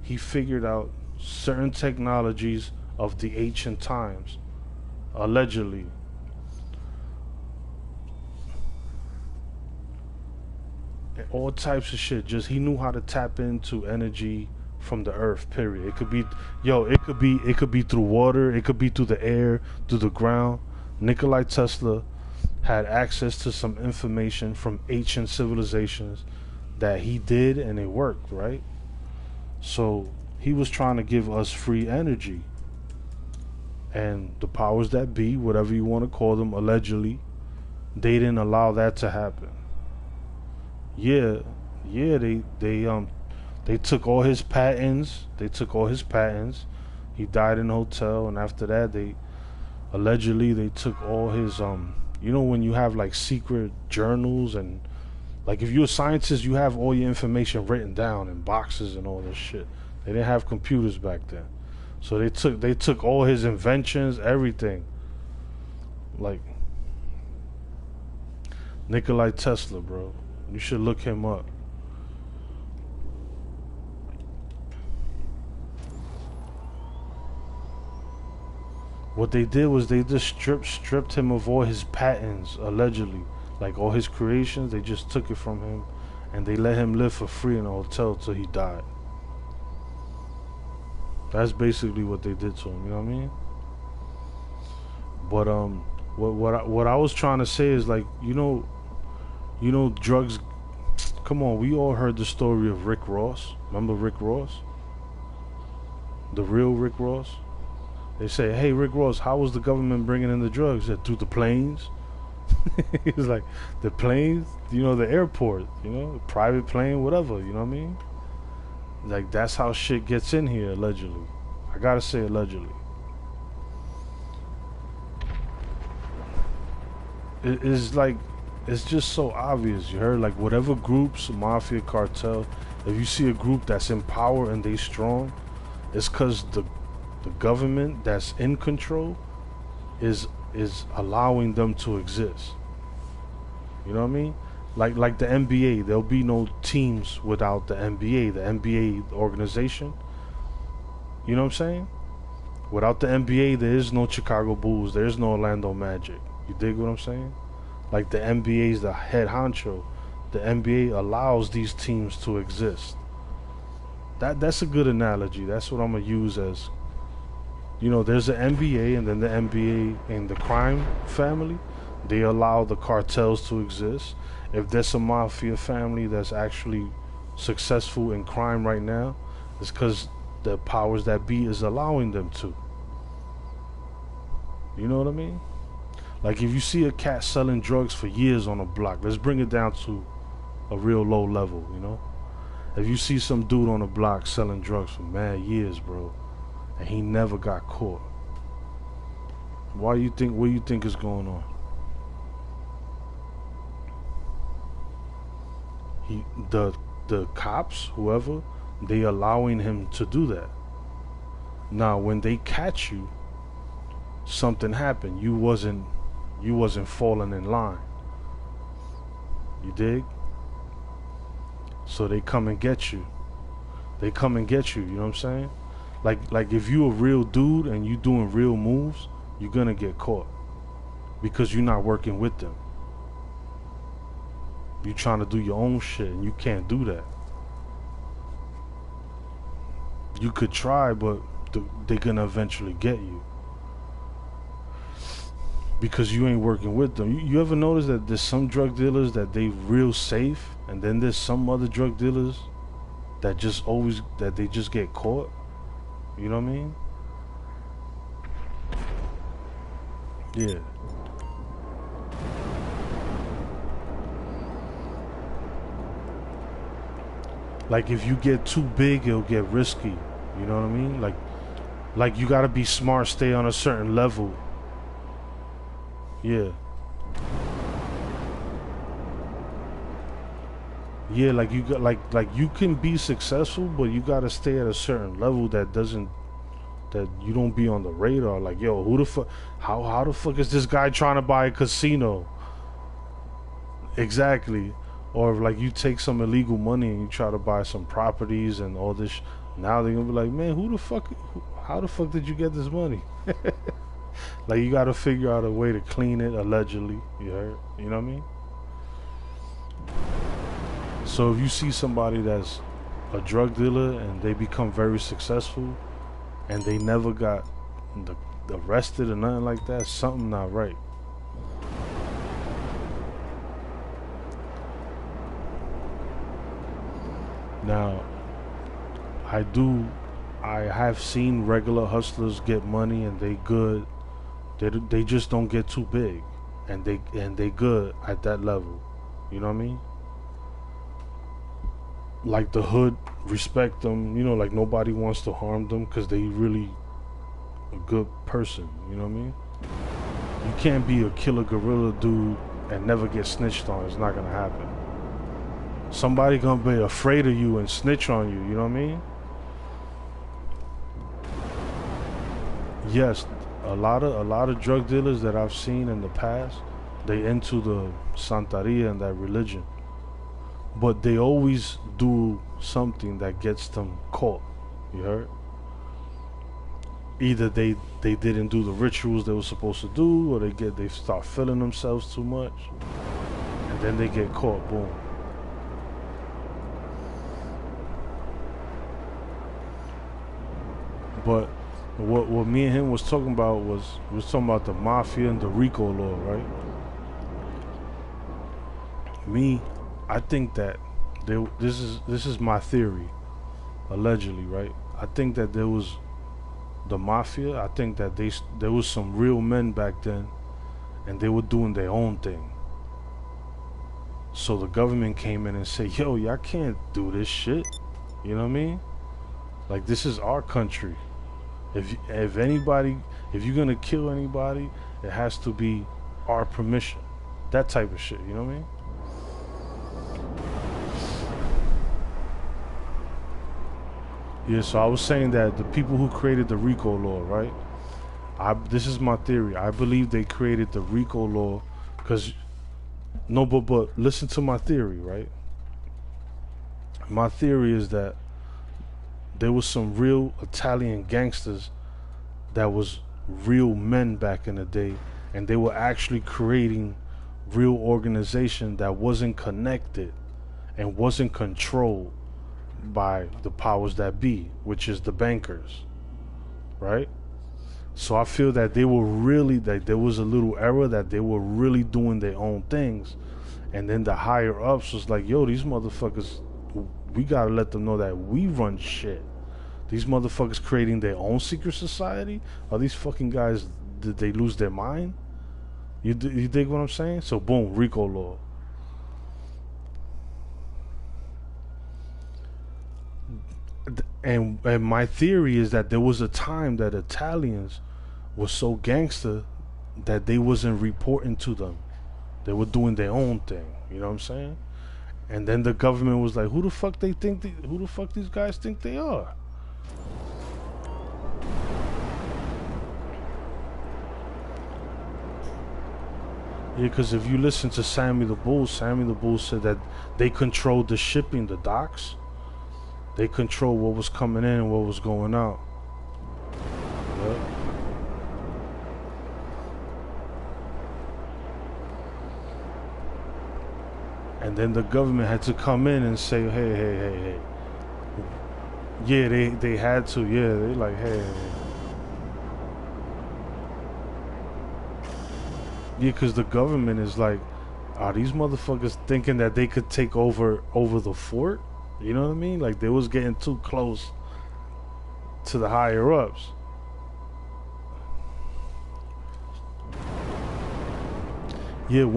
He figured out certain technologies of the ancient times, allegedly. And all types of shit. Just he knew how to tap into energy from the earth, period. It could be, it could be through water, it could be through the air, through the ground. Nikolai Tesla had access to some information from ancient civilizations that he did, and it worked, right? So he was trying to give us free energy, and the powers that be, whatever you want to call them, allegedly, they didn't allow that to happen. They took all his patents. He died in a hotel, and after that, they took all his when you have like secret journals, and like if you're a scientist, you have all your information written down in boxes and all this shit. They didn't have computers back then, so they took all his inventions, everything. Like Nikolai Tesla, bro. You should look him up. What they did was they just stripped him of all his patents, allegedly. Like all his creations, they just took it from him, and they let him live for free in a hotel till he died. That's basically what they did to him, you know what I mean? But what I was trying to say is, like, you know drugs. Come on, we all heard the story of Rick Ross. Remember Rick Ross? The real Rick Ross? They say, hey, Rick Ross, how was the government bringing in the drugs? Through the planes? He was like, the planes, the airport, the private plane, whatever, you know what I mean? Like, that's how shit gets in here, allegedly. I gotta say allegedly. It's like, it's just so obvious. You heard, like, whatever groups, mafia, cartel, if you see a group that's in power and they strong, it's because the government that's in control is allowing them to exist. You know what I mean? Like the NBA, there'll be no teams without the NBA, the NBA organization. You know what I'm saying? Without the NBA, there is no Chicago Bulls, there is no Orlando Magic. You dig what I'm saying? Like, the NBA is the head honcho. The NBA allows these teams to exist. That's a good analogy. That's what I'm gonna use as, there's the NBA, and then the NBA and the crime family, they allow the cartels to exist. If there's a mafia family that's actually successful in crime right now, it's because the powers that be is allowing them to. You know what I mean? Like, if you see a cat selling drugs for years on a block, let's bring it down to a real low level, If you see some dude on a block selling drugs for mad years, bro, and he never got caught, what do you think is going on? The cops, whoever, they allowing him to do that. Now, when they catch you, something happened. You wasn't falling in line. You dig? So they come and get you. You know what I'm saying? Like if you a real dude and you doing real moves, you're gonna get caught because you're not working with them. You trying to do your own shit, and you can't do that. You could try, but they're gonna eventually get you because you ain't working with them. You ever notice that there's some drug dealers that they real safe, and then there's some other drug dealers that they just get caught? You know what I mean? Yeah. Like, if you get too big, it'll get risky. You know what I mean? Like you gotta be smart, stay on a certain level. Yeah. Yeah, like you got like you can be successful, but you gotta stay at a certain level that doesn't that you don't be on the radar. Like, yo, who the fuck? How the fuck is this guy trying to buy a casino? Exactly. Or like you take some illegal money and you try to buy some properties and all this. Now they're gonna be like, man, how the fuck did you get this money? Like, you gotta figure out a way to clean it, allegedly. You heard? You know what I mean? So if you see somebody that's a drug dealer and they become very successful and they never got arrested or nothing like that, something not right. Now, I have seen regular hustlers get money and they good. They just don't get too big, and they good at that level. You know what I mean? Like the hood respect them. You know, like nobody wants to harm them because they really a good person. You know what I mean? You can't be a killer gorilla dude and never get snitched on. It's not gonna happen. Somebody gonna be afraid of you and snitch on you. You know what I mean? Yes, a lot of drug dealers that I've seen in the past, they into the Santeria and that religion, but they always do something that gets them caught. You heard? Either they didn't do the rituals they were supposed to do, or they start feeling themselves too much, and then they get caught. Boom. But what me and him was talking about was the mafia and the RICO law, right? I think that this is my theory, allegedly, right? I think that there was the mafia. I think that there was some real men back then, and they were doing their own thing. So the government came in and said, "Yo, y'all can't do this shit." You know what I mean? Like, this is our country. If you're gonna kill anybody, it has to be our permission. That type of shit, you know what I mean? Yeah, so I was saying that the people who created the RICO law, right? This is my theory. I believe they created the RICO law because but listen to my theory, right? My theory is that there was some real Italian gangsters that was real men back in the day, and they were actually creating real organization that wasn't connected and wasn't controlled by the powers that be, which is the bankers, right? So I feel that they were really, that there was a little era that they were really doing their own things, and then the higher ups was like, yo, these motherfuckers, we gotta let them know that we run shit. These motherfuckers creating their own secret society? Are these fucking guys, did they lose their mind? You dig what I'm saying? So boom, RICO law. And my theory is that there was a time that Italians were so gangster that they wasn't reporting to them. They were doing their own thing. You know what I'm saying? And then the government was like, who the fuck these guys think they are? Yeah, because if you listen to Sammy the Bull said that they controlled the shipping, the docks. They controlled what was coming in and what was going out. Yep. And then the government had to come in and say, hey. Yeah, they had to. Yeah, they like, hey. Yeah, because the government is like, are these motherfuckers thinking that they could take over the fort? You know what I mean? Like, they was getting too close to the higher ups. Yeah,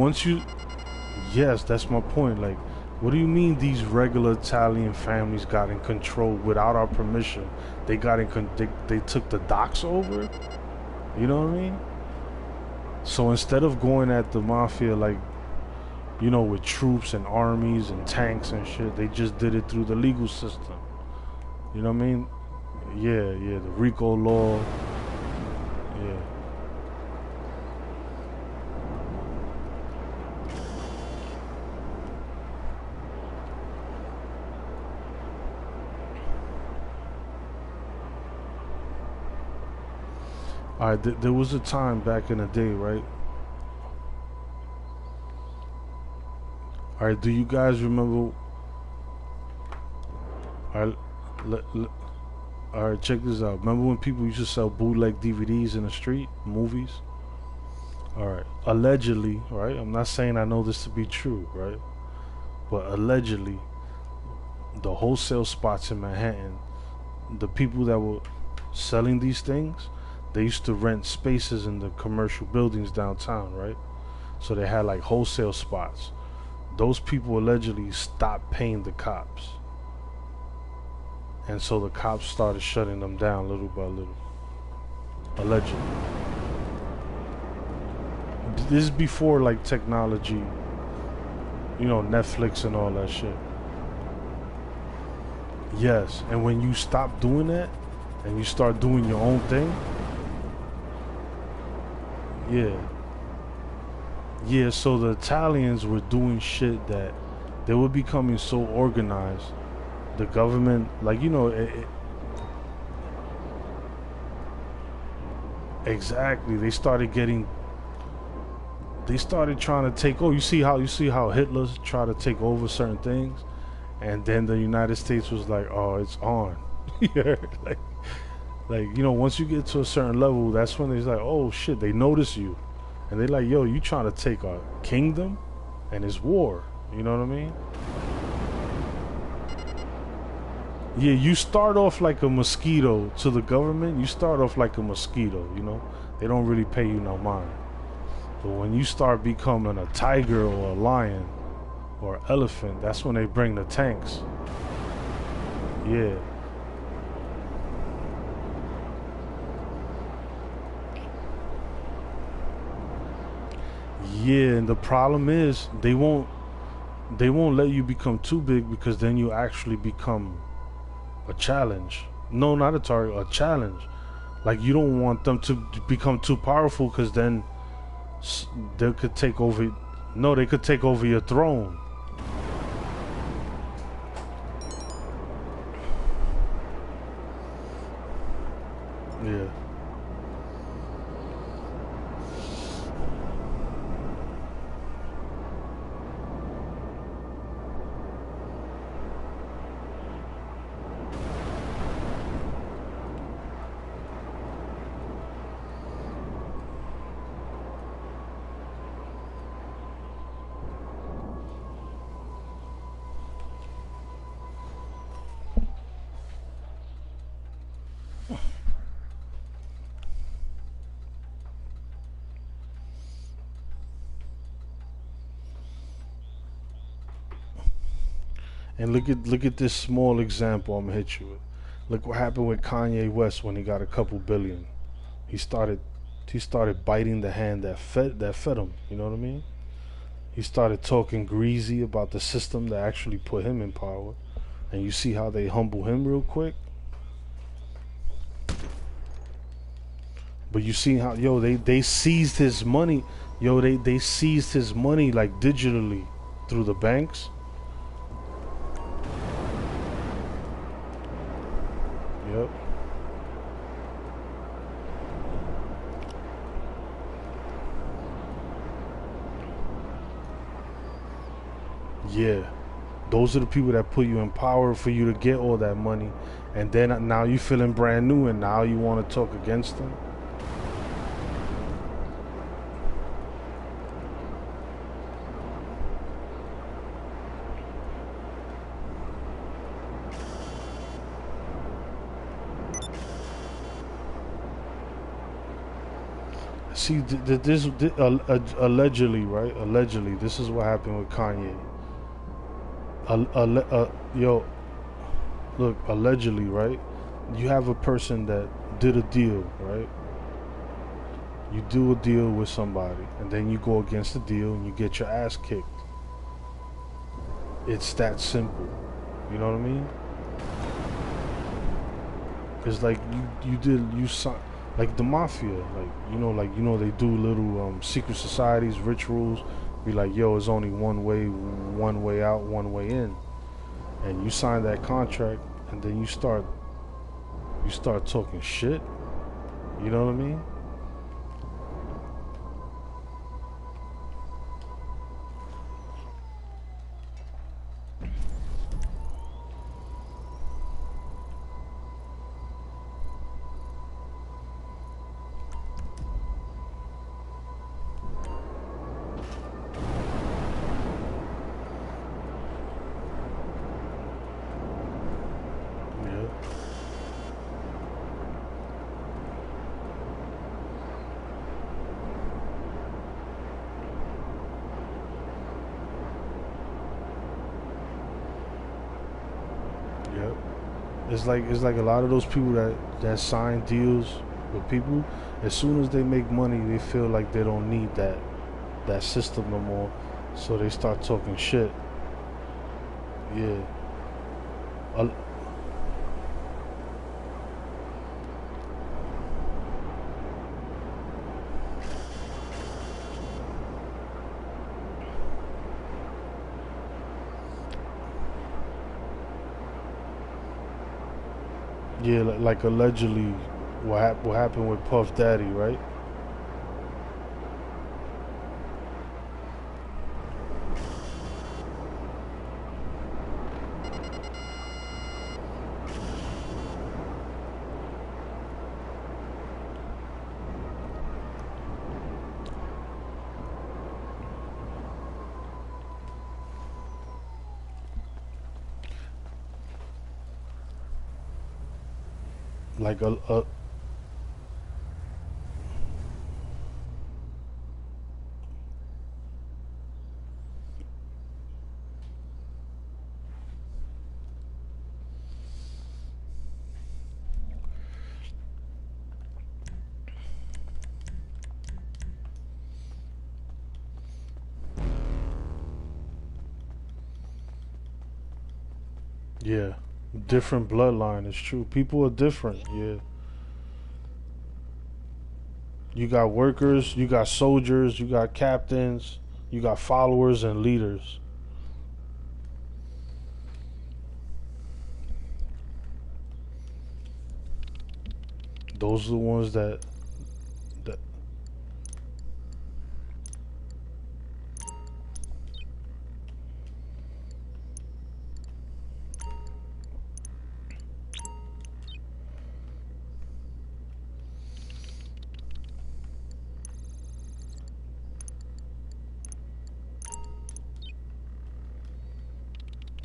yes, that's my point. Like, what do you mean these regular Italian families got in control without our permission? They got they took the docks over? You know what I mean? So instead of going at the mafia like, you know, with troops and armies and tanks and shit, they just did it through the legal system. You know what I mean? Yeah, yeah, the RICO law. Yeah. All right, there was a time back in the day, right? All right, do you guys remember? All right, all right, check this out. Remember when people used to sell bootleg DVDs in the street, movies? All right, allegedly, right? I'm not saying I know this to be true, right? But allegedly, the wholesale spots in Manhattan, the people that were selling these things, they used to rent spaces in the commercial buildings downtown, right? So they had like wholesale spots. Those people allegedly stopped paying the cops. And so the cops started shutting them down little by little. Allegedly. This is before like technology, you know, Netflix and all that shit. Yes, and when you stop doing that and you start doing your own thing, yeah. Yeah, so the Italians were doing shit that they were becoming so organized. The government, like, you know, exactly. They started trying to take over. You see how Hitler tried to take over certain things, and then the United States was like, oh, it's on. Yeah, like, you know, once you get to a certain level, that's when they're like, oh shit, they notice you, and they're like, yo, you trying to take a kingdom, and it's war. You know what I mean? Yeah, you start off like a mosquito to the government. You start off like a mosquito, you know? They don't really pay you no mind. But when you start becoming a tiger or a lion or elephant, that's when they bring the tanks. Yeah. Yeah, and the problem is they won't let you become too big, because then you actually become a challenge. No, not a target, a challenge. Like, you don't want them to become too powerful, because then they could take over. No, they could take over your throne. Yeah. And look at this small example I'm gonna hit you with. Look what happened with Kanye West when he got a couple billion. He started biting the hand that fed him. You know what I mean? He started talking greasy about the system that actually put him in power. And you see how they humble him real quick. But you see how, yo, they seized his money. Yo, they seized his money like digitally through the banks. Yep. Yeah. Those are the people that put you in power for you to get all that money. And then now you feeling brand new, and now you want to talk against them. See, allegedly, right? Allegedly, this is what happened with Kanye. Yo, look, allegedly, right? You have a person that did a deal, right? You do a deal with somebody, and then you go against the deal, and you get your ass kicked. It's that simple. You know what I mean? It's like you saw like the mafia, like they do little secret societies, rituals. Be like, yo, it's only one way out, one way in, and you sign that contract, and then you start talking shit. You know what I mean? Yeah. Yep. It's like a lot of those people that sign deals with people. As soon as they make money, they feel like they don't need that system no more, so they start talking shit. Yeah. A- yeah, like allegedly, what happened with Puff Daddy, right? Like a yeah, different bloodline. It's true. People are different. Yeah. You got workers, you got soldiers, you got captains, you got followers and leaders. Those are the ones that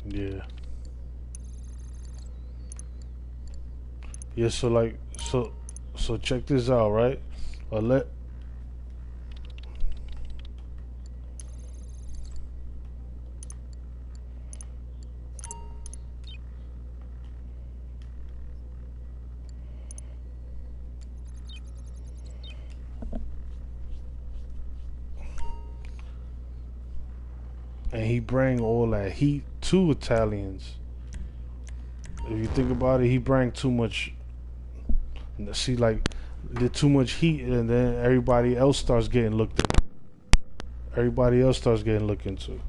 yeah. Yeah, so check this out, right? Let and he bring all that heat to Italians. If you think about it, he bring too much. See, like, did too much heat, and then everybody else starts getting looked at. Everybody else starts getting looked into.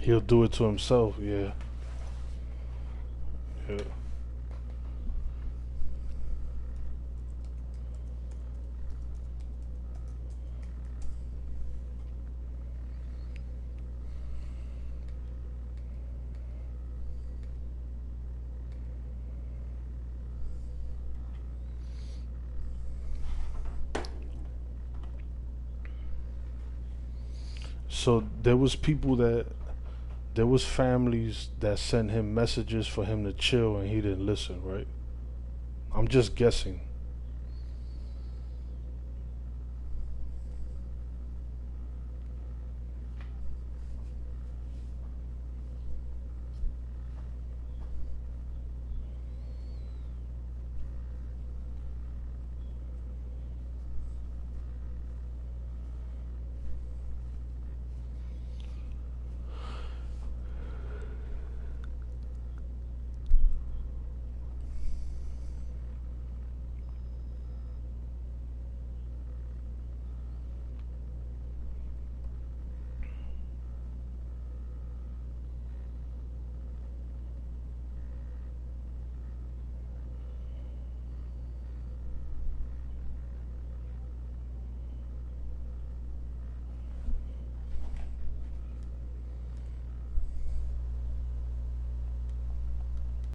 He'll do it to himself. Yeah. Yeah. So there was families that sent him messages for him to chill, and he didn't listen. Right? I'm just guessing.